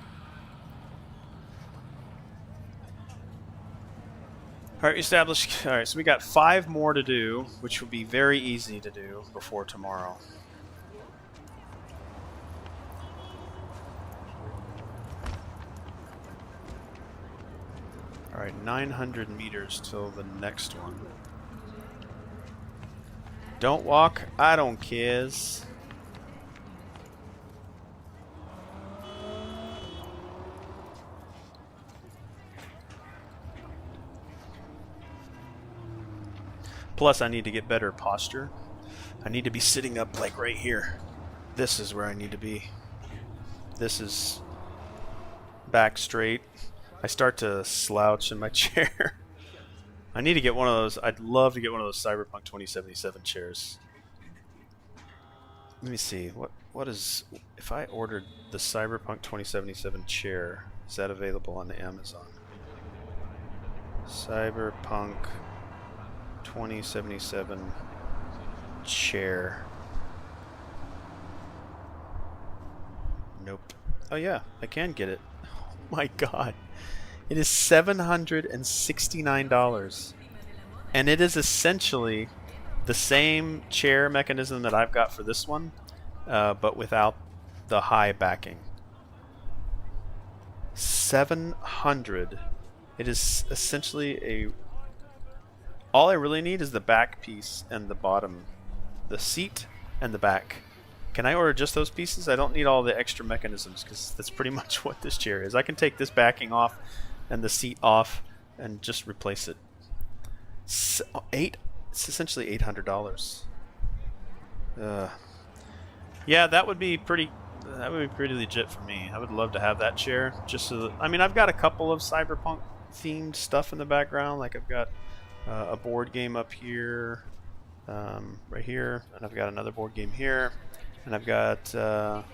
established. Alright, so we got 5 more to do, which will be very easy to do before tomorrow. Alright, 900 meters till the next one. Don't walk, I don't cares. Plus, I need to get better posture. I need to be sitting up like right here. This is where I need to be. This is back straight. I start to slouch in my chair. I need to get one of those. I'd love to get one of those Cyberpunk 2077 chairs. Let me see. What is... If I ordered the Cyberpunk 2077 chair, is that available on Amazon? Cyberpunk 2077 chair. Nope. Oh yeah, I can get it. Oh my god. It is $769. And it is essentially the same chair mechanism that I've got for this one, but without the high backing. $769. It is essentially a... All I really need is the back piece and the bottom. The seat and the back. Can I order just those pieces? I don't need all the extra mechanisms because that's pretty much what this chair is. I can take this backing off and the seat off and just replace it. It's essentially $800. Yeah, that would be pretty legit for me. I would love to have that chair. Just so that, I mean, I've got a couple of cyberpunk themed stuff in the background. Like I've got a board game up here, right here, and I've got another board game here, and I've got a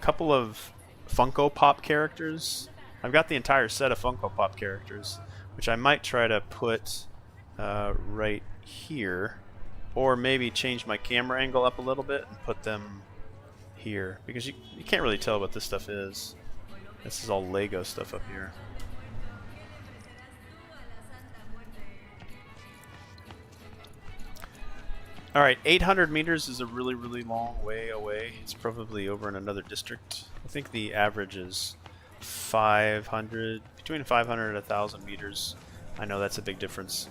couple of Funko Pop characters. I've got the entire set of Funko Pop characters, which I might try to put right here, or maybe change my camera angle up a little bit and put them here, because you can't really tell what this stuff is. This is all Lego stuff up here. Alright, 800 meters is a really, really long way away. It's probably over in another district. I think the average is 500, between 500 and 1,000 meters. I know that's a big difference,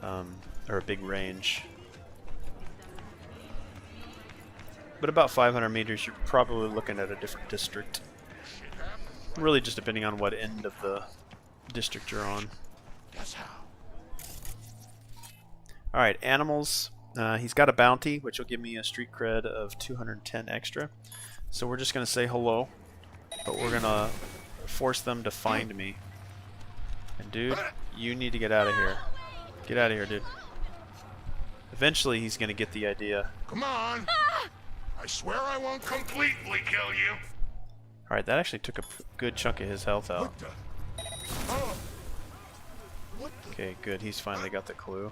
or a big range. But about 500 meters, you're probably looking at a different district. Really just depending on what end of the district you're on. Alright, animals. He's got a bounty, which will give me a street cred of 210 extra. So we're just going to say hello, but we're going to force them to find me. And dude, you need to get out of here. Get out of here, dude. Eventually he's going to get the idea. Come on! I swear I won't completely kill you. Alright, that actually took a good chunk of his health out. Okay, good. He's finally got the clue.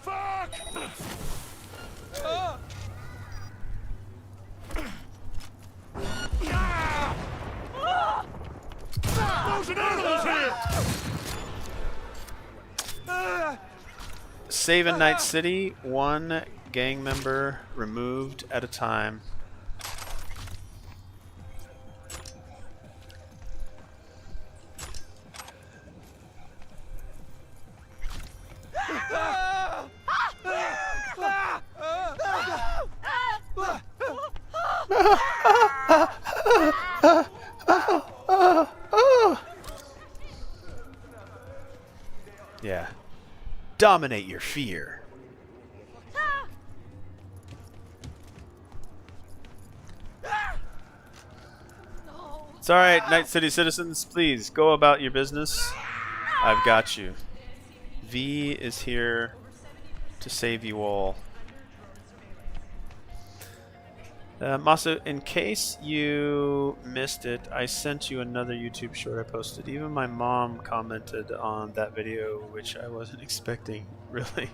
Fuck! There's an animals here! Save in Night City, one gang member removed at a time. Yeah. Dominate your fear. It's alright, Night City citizens. Please, go about your business. I've got you. V is here to save you all. Masu, in case you missed it, I sent you another YouTube short I posted. Even my mom commented on that video, which I wasn't expecting, really.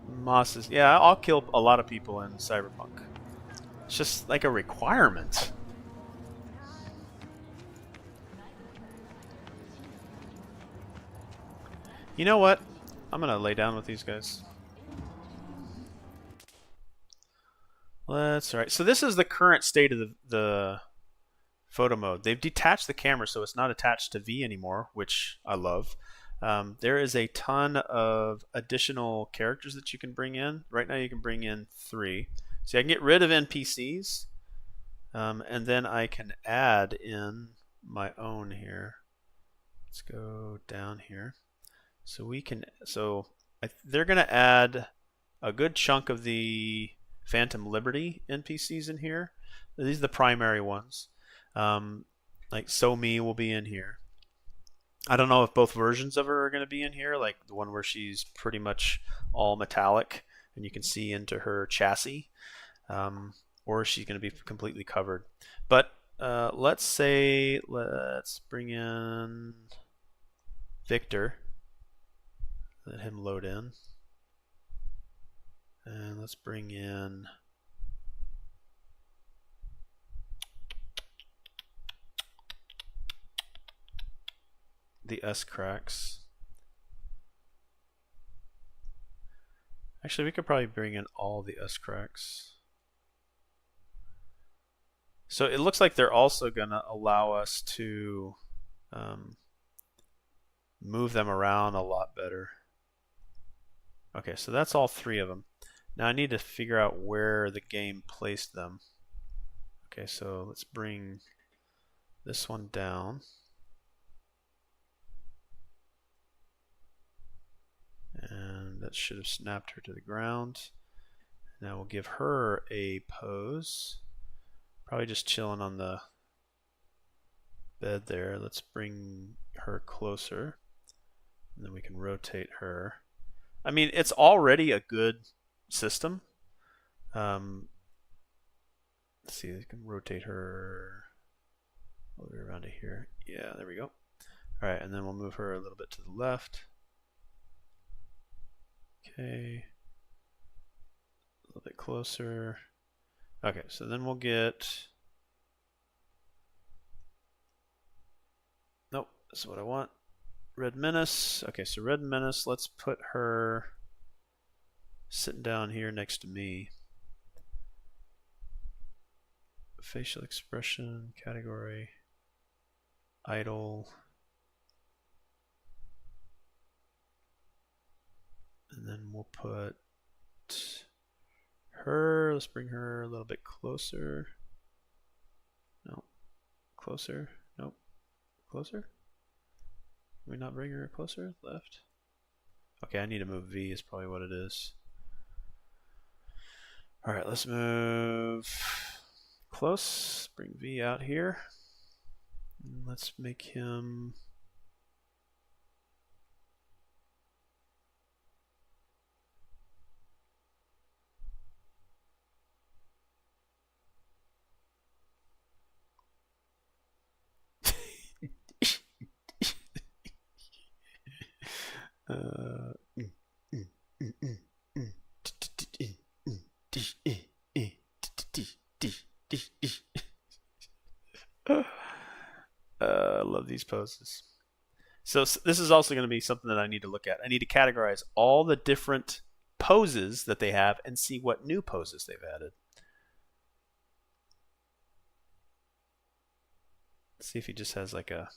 Moss is... Yeah, I'll kill a lot of people in Cyberpunk. It's just like a requirement. You know what? I'm gonna lay down with these guys. That's right. So this is the current state of the photo mode. They've detached the camera so it's not attached to V anymore, which I love. There is a ton of additional characters that you can bring in. Right now you can bring in 3. See, I can get rid of NPCs, and then I can add in my own here. Let's go down here. So we can. They're going to add a good chunk of the Phantom Liberty NPCs in here. These are the primary ones. Like So-Mi will be in here. I don't know if both versions of her are going to be in here, like the one where she's pretty much all metallic and you can see into her chassis, or she's going to be completely covered. But let's bring in Victor. Let him load in. And let's bring in the S-Cracks. Actually, we could probably bring in all the S-Cracks. So it looks like they're also going to allow us to move them around a lot better. Okay, so that's all 3 of them. Now I need to figure out where the game placed them. Okay, so let's bring this one down. And that should have snapped her to the ground. Now we'll give her a pose. Probably just chilling on the bed there. Let's bring her closer. And then we can rotate her. I mean, it's already a good system. Let's see, I can rotate her all the way around to here. Yeah, there we go. All right, and then we'll move her a little bit to the left. Okay. A little bit closer. Okay, so then we'll get... Nope, this is what I want. Red Menace. Okay, so Red Menace, let's put her sitting down here next to me. Facial expression, category, idle. And then we'll put her, let's bring her a little bit closer. No, closer, nope, closer. Can we not bring her closer? Left. Okay, I need to move V is probably what it is. Alright, let's move close. Bring V out here. And let's make him... I love these poses. So this is also going to be something that I need to look at. I need to categorize all the different poses that they have and see what new poses they've added. Let's see if he just has like a...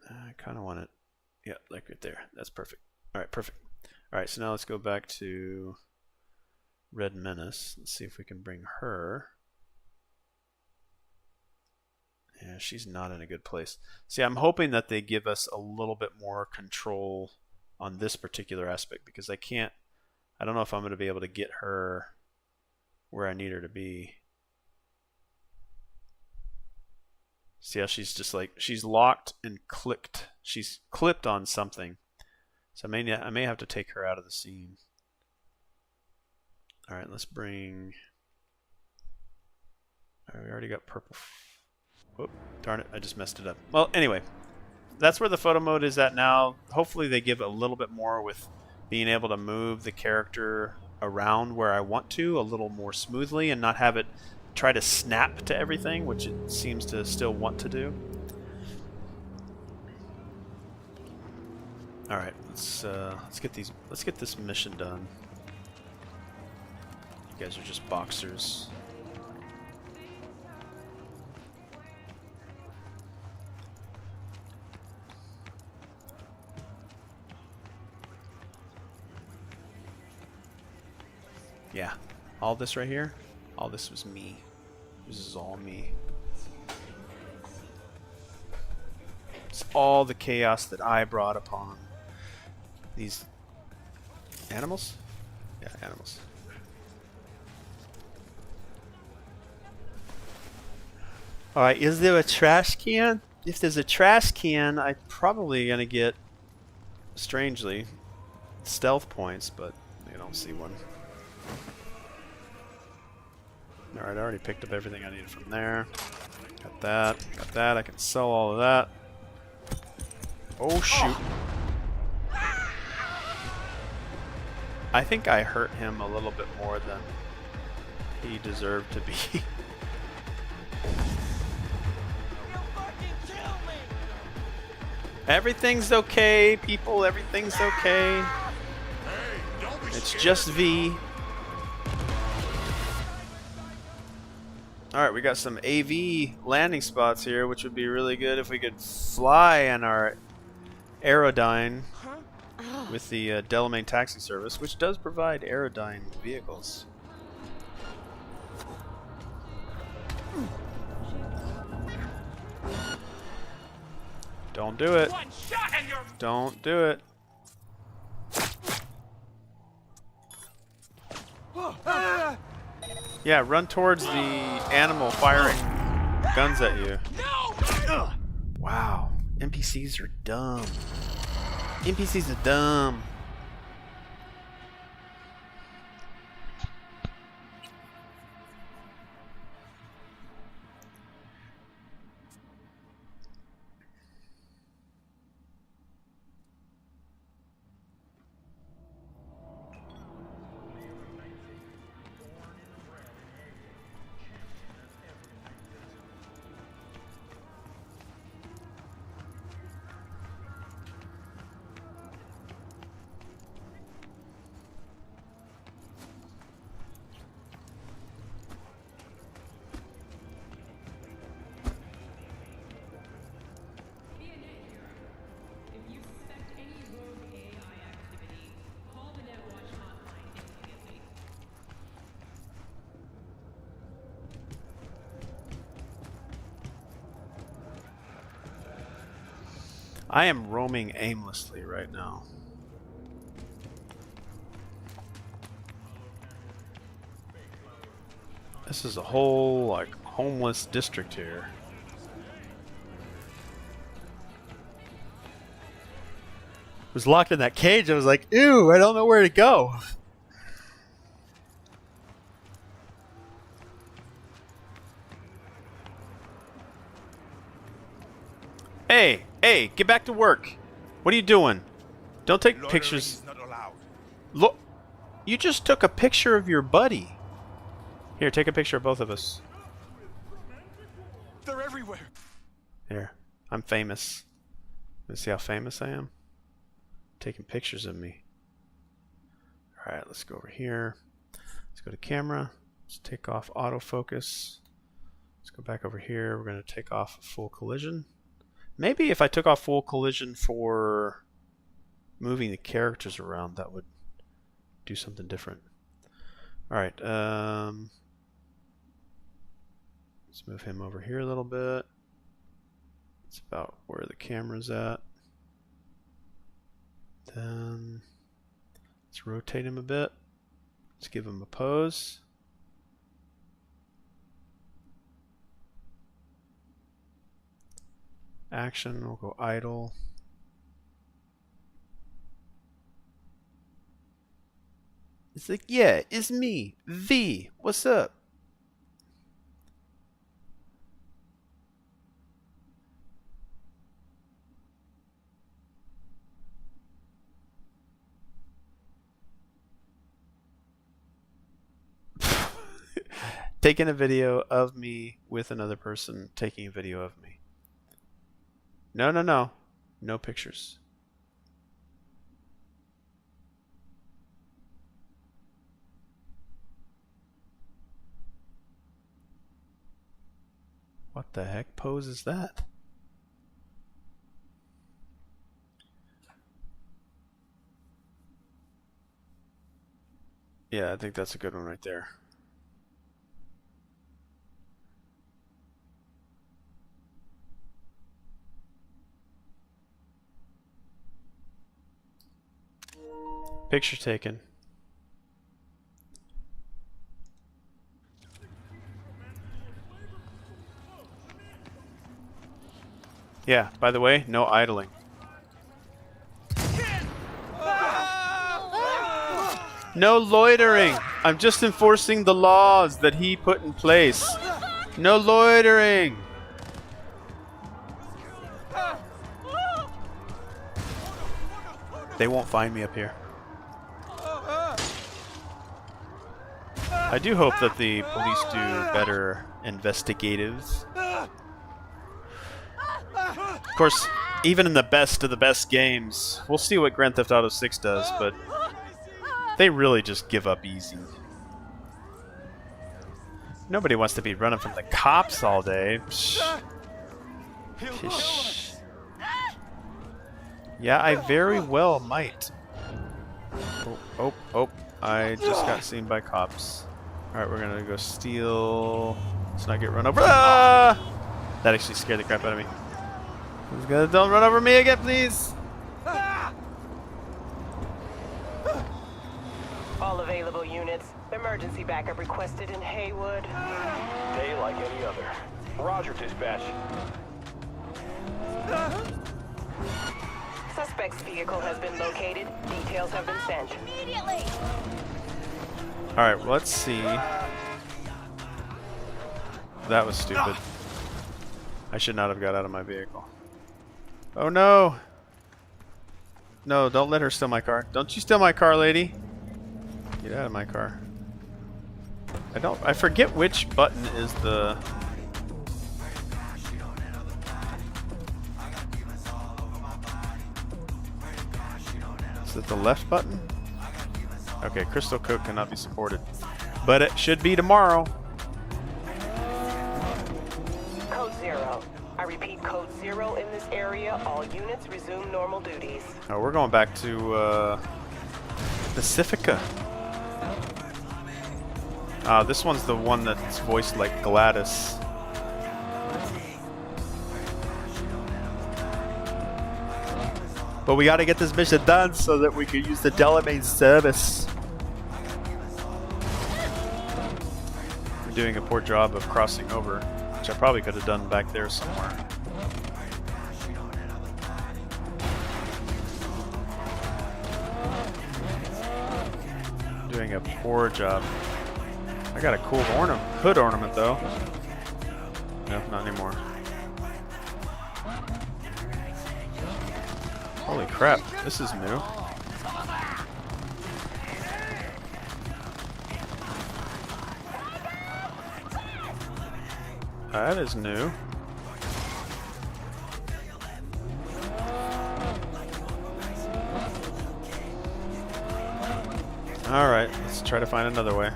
I kind of want it, yeah, like right there. That's perfect. All right, perfect. All right, so now let's go back to Red Menace. Let's see if we can bring her. Yeah, she's not in a good place. See, I'm hoping that they give us a little bit more control on this particular aspect because I don't know if I'm going to be able to get her where I need her to be. See how she's just like, she's locked and clicked. She's clipped on something. So I may have to take her out of the scene. All right, let's bring... All right, we already got purple. Whoop, darn it, I just messed it up. Well, anyway, that's where the photo mode is at now. Hopefully they give a little bit more with being able to move the character around where I want to a little more smoothly and not have it try to snap to everything, which it seems to still want to do. All right, let's get this mission done. You guys are just boxers. Yeah, all this right here, all this was me. This is all me. It's all the chaos that I brought upon these animals? Yeah, animals. Alright, is there a trash can? If there's a trash can, I'm probably going to get, strangely, stealth points, but I don't see one. Alright, I already picked up everything I needed from there. Got that, I can sell all of that. Oh shoot. I think I hurt him a little bit more than he deserved to be. Everything's okay, people, everything's okay. It's just V. Alright, we got some AV landing spots here, which would be really good if we could fly in our Aerodyne with the Delamain taxi service, which does provide Aerodyne vehicles. Don't do it. Don't do it. Yeah, run towards the animal firing guns at you. Wow. NPCs are dumb. NPCs are dumb. I am roaming aimlessly right now. This is a whole, like, homeless district here. I was locked in that cage. I was like, ew, I don't know where to go. Hey, hey, get back to work. What are you doing? Don't take pictures. Look, you just took a picture of your buddy. Here, take a picture of both of us. They're everywhere. Here, I'm famous. Let's see how famous I am. Taking pictures of me. All right, let's go over here. Let's go to camera. Let's take off autofocus. Let's go back over here. We're going to take off full collision. Maybe if I took off full collision for moving the characters around, that would do something different. All right, let's move him over here a little bit. It's about where the camera's at. Then let's rotate him a bit. Let's give him a pose. Action, we'll go idle. It's like, yeah, it's me, V. What's up? Taking a video of me with another person taking a video of me. No, no, no. No pictures. What the heck pose is that? Yeah, I think that's a good one right there. Picture taken. Yeah, by the way, no idling. No loitering! I'm just enforcing the laws that he put in place. No loitering! They won't find me up here. I do hope that the police do better investigatives. Of course, even in the best of the best games, we'll see what Grand Theft Auto 6 does, but they really just give up easy. Nobody wants to be running from the cops all day. Psh. Pish. Yeah, I very well might. Oh. I just got seen by cops. Alright, we're gonna go steal. Let's not get run over. Ah! That actually scared the crap out of me. Don't run over me again, please! All available units. Emergency backup requested in Haywood. Day like any other. Roger, dispatch. Suspect's vehicle has been located. Details have been sent. Immediately! Alright, let's see. That was stupid. I should not have got out of my vehicle. Oh no! No, don't let her steal my car. Don't you steal my car, lady. Get out of my car. I forget which button is the... Is it the left button? Okay, Crystal Coke cannot be supported. But it should be tomorrow. Code 0. I repeat, Code 0 in this area. All units resume normal duties. Oh, we're going back to Pacifica. This one's the one that's voiced like Gladys. But we gotta get this mission done so that we can use the Delamain service. We're doing a poor job of crossing over, which I probably could have done back there somewhere. Doing a poor job. I got a cool hood ornament though. No, not anymore. Holy crap, this is new. That is new. Alright, let's try to find another way.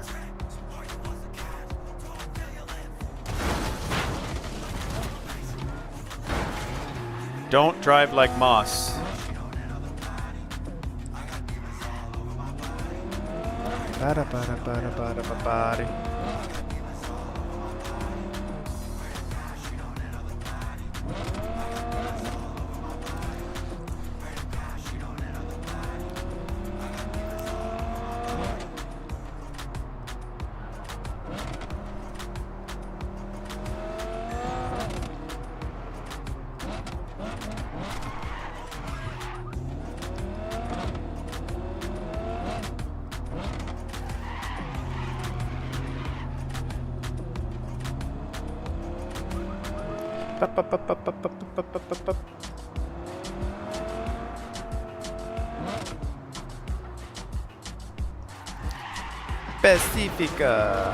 Don't drive like Moss. Ba-da-ba-da-ba-da-ba-da-ba-da. Pacifica.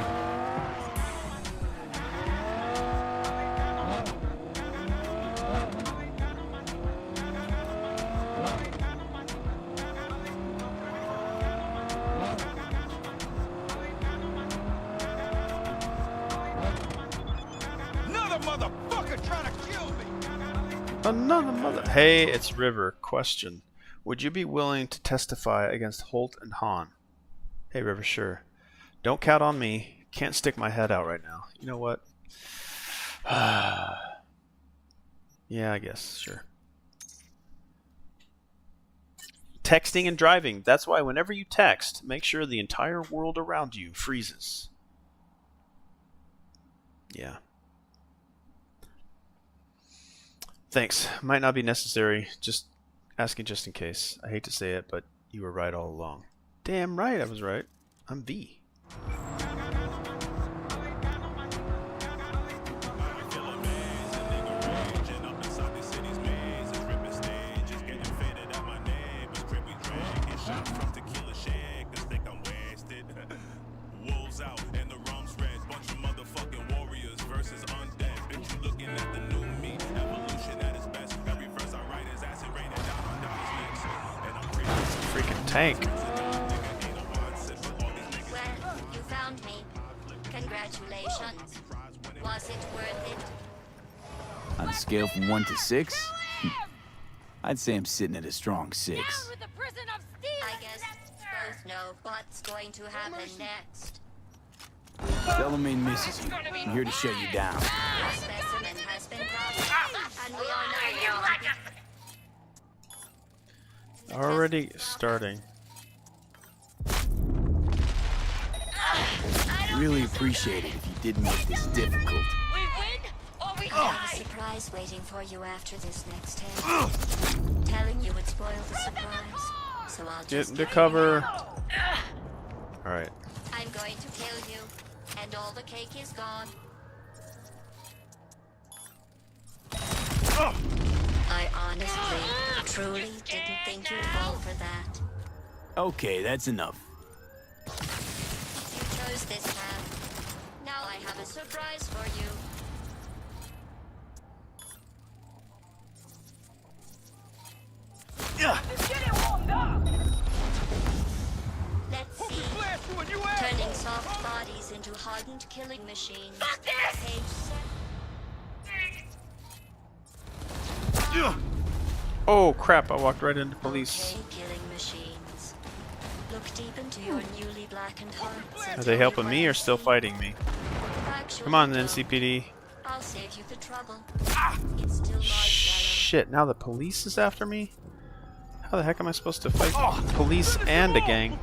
Another mother. Hey, it's River. Question. Would you be willing to testify against Holt and Hahn? Hey, River, sure. Don't count on me. Can't stick my head out right now. You know what? Yeah, I guess. Sure. Texting and driving. That's why whenever you text, make sure the entire world around you freezes. Yeah. Thanks. Might not be necessary. Just asking just in case. I hate to say it, but you were right all along. Damn right I was right. I'm V. Freaking tank. Well, you found me. Congratulations. Was it worth it? On a scale from 1 to 6, I'd say I'm sitting at a strong 6. I guess both know what's going to happen next. Delamain misses you. I'm here to shut you down. Your specimen has been processed, and we are now Already starting. Really appreciate it if you didn't make this difficult. I have a surprise waiting for you after this next hit. Telling you would spoil the surprise, so I'll Get just into carry cover. on. Alright. I'm going to kill you, and all the cake is gone. I honestly, truly didn't think you'd fall for that. Okay, that's enough. You chose this path. Now I have a surprise for you. Let's see. Turning soft bodies into hardened killing machines. Fuck this! Page 7. Oh crap, I walked right into police. Okay, killing machines. Look deep into your newly blackened hearts. Are they helping me or still fighting me? Come on, NCPD. I'll save you the trouble. It's still marshmallow. Shit, now the police is after me? How the heck am I supposed to fight police and a gang?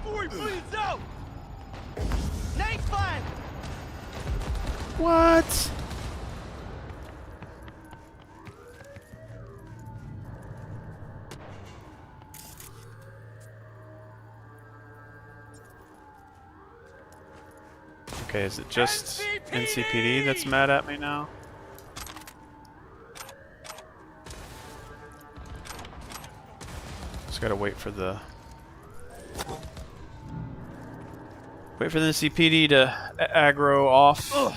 What? Okay, is it just NCPD that's mad at me now? Just gotta wait for the NCPD to aggro off. Ugh.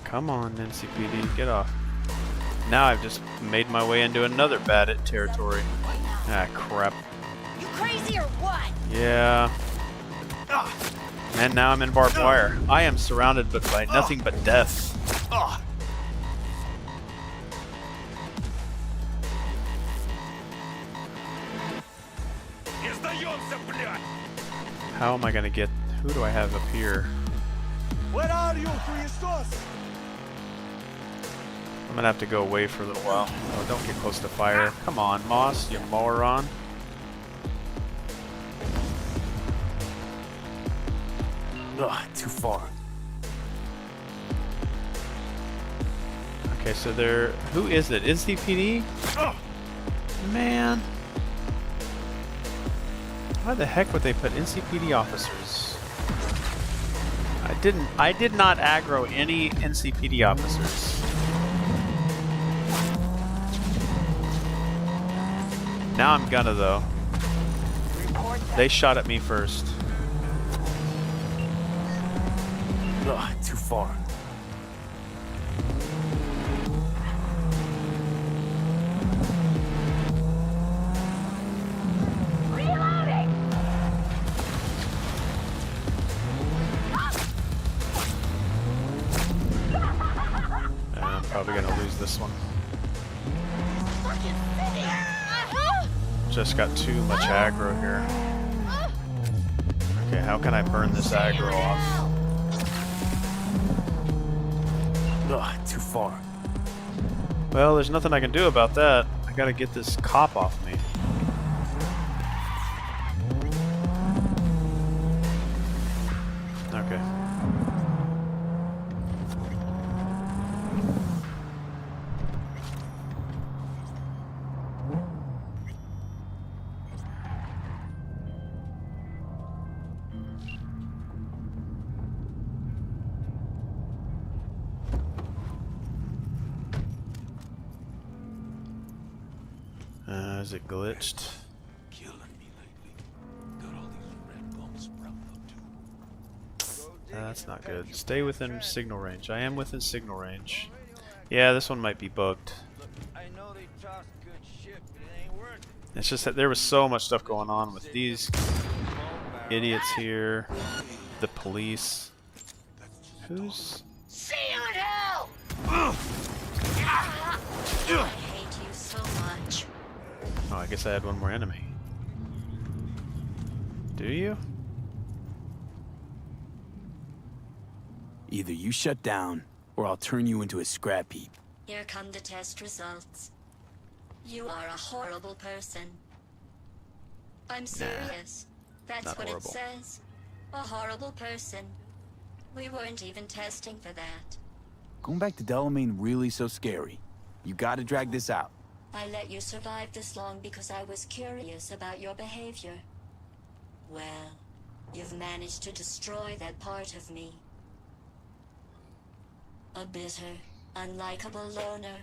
Come on, NCPD, get off. Now I've just made my way into another bandit territory. Ah, crap. You crazy or what? Yeah. And now I'm in barbed wire. I am surrounded by nothing but death. How am I gonna get... Who do I have up here? Where are you, Christos? I'm gonna have to go away for a little while. Oh, don't get close to fire. Come on, Moss, you moron. Ugh, too far. Okay, so they're... Who is it? NCPD? Oh, man. Why the heck would they put NCPD officers? I did not aggro any NCPD officers. Now I'm gonna though. They shot at me first. Ugh, too far. I'm probably gonna lose this one. Just got too much aggro here. Okay, how can I burn this aggro off? Ugh, too far. Well, there's nothing I can do about that. I gotta get this cop off me. Okay. Is it glitched? That's not good. Stay within signal range. I am within signal range. Yeah, this one might be bugged. I know they toss good shit, but it ain't worth it. It's just that there was so much stuff going on with these idiots here, the police. Who's... See you in hell! I hate you so much. Oh, I guess I had one more enemy. Do you? Either you shut down, or I'll turn you into a scrap heap. Here come the test results. You are a horrible person. I'm serious. That's not what horrible. it says. A horrible person. We weren't even testing for that. Going back to Delamain really so scary? You gotta drag this out. I let you survive this long because I was curious about your behavior. Well, you've managed to destroy that part of me. A bitter, unlikable loner,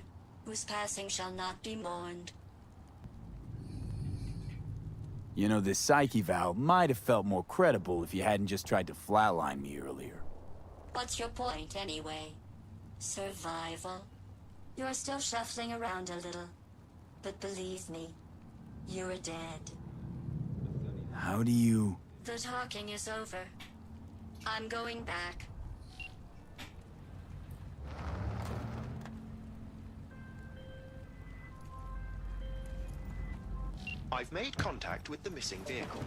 whose passing shall not be mourned. You know, this psyche valve might have felt more credible if you hadn't just tried to flatline me earlier. What's your point, anyway? Survival? You're still shuffling around a little. But believe me, you're dead. How do you... The talking is over. I'm going back. I've made contact with the missing vehicle.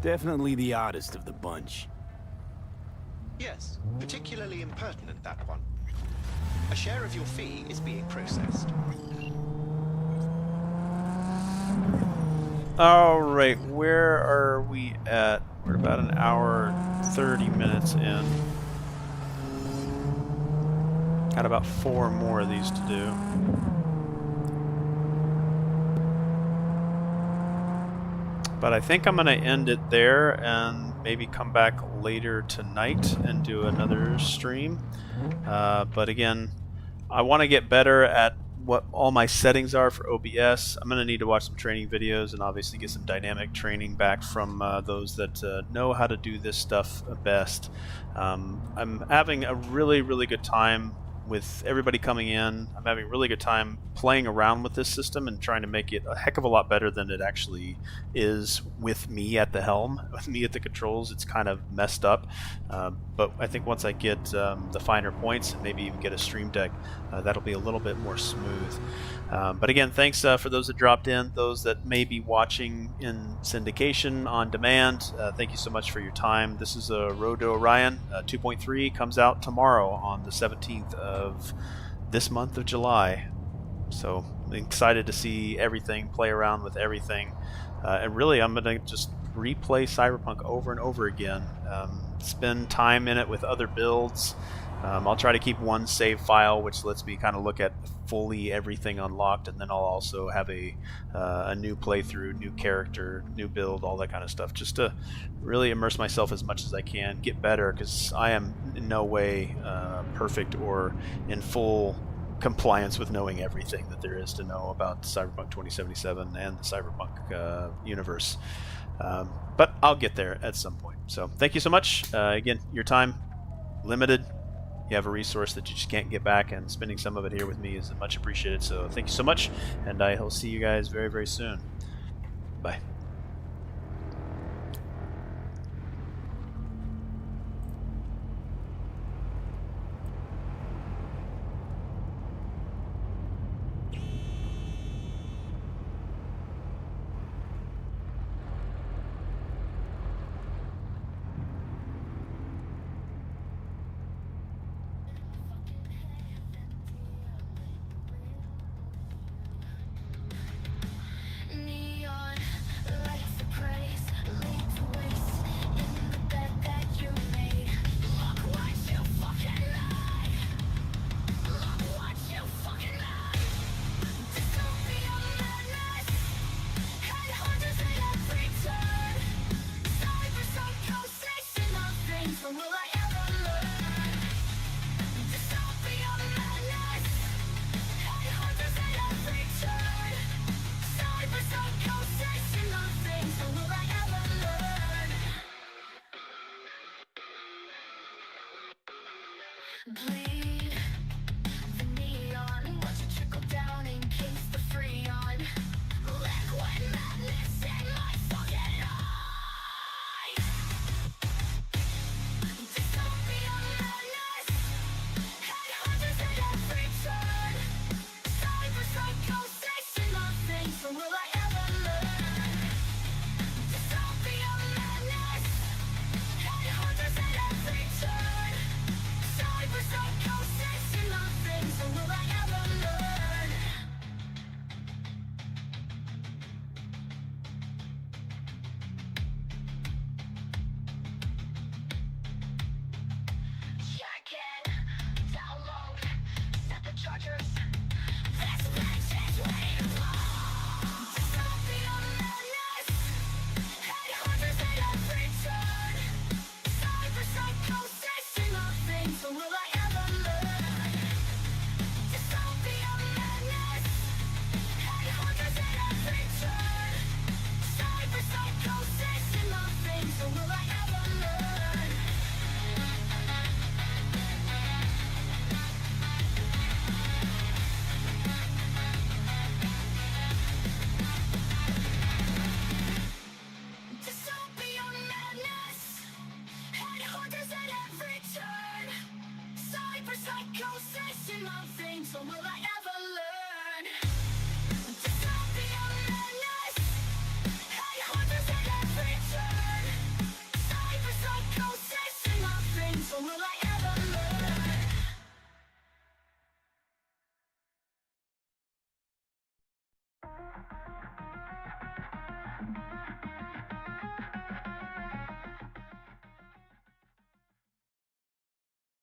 Definitely the oddest of the bunch. Yes, particularly impertinent, that one. A share of your fee is being processed. Alright, where are we at? We're about an hour 30 minutes in. Got about 4 more of these to do. But I think I'm going to end it there and maybe come back later tonight and do another stream. But again, I want to get better at what all my settings are for OBS. I'm going to need to watch some training videos and obviously get some dynamic training back from those that know how to do this stuff best. I'm having a really good time with everybody coming in. I'm having a really good time playing around with this system and trying to make it a heck of a lot better than it actually is with me at the helm. With me at the controls, it's kind of messed up. But I think once I get the finer points and maybe even get a stream deck, that'll be a little bit more smooth. But again, thanks for those that dropped in, those that may be watching in syndication on demand. Thank you so much for your time. This is Road to Orion 2.3, comes out tomorrow on the 17th of this month of July. So I'm excited to see everything, play around with everything. And really, I'm going to just replay Cyberpunk over and over again. Spend time in it with other builds. I'll try to keep one save file, which lets me kind of look at fully everything unlocked, and then I'll also have a new playthrough, new character, new build, all that kind of stuff, just to really immerse myself as much as I can, get better, because I am in no way perfect or in full compliance with knowing everything that there is to know about Cyberpunk 2077 and the Cyberpunk universe. But I'll get there at some point. So thank you so much. Again, your time, limited. You have a resource that you just can't get back, and spending some of it here with me is much appreciated. So thank you so much, and I will see you guys very soon. Bye. Neon lights praise, lead to waste in the bed that you made. Look what you fucking made. Look what you fucking made. Dystopia madness, headhunters at every turn. Cyber-psychosis and all things, when will I ever learn? Dystopia madness, headhunters at every turn. Cyber-psychosis and all things, when will I ever learn? Bleed the neon, watch it trickle down, encase the freon. Echo says in my veins, so we're like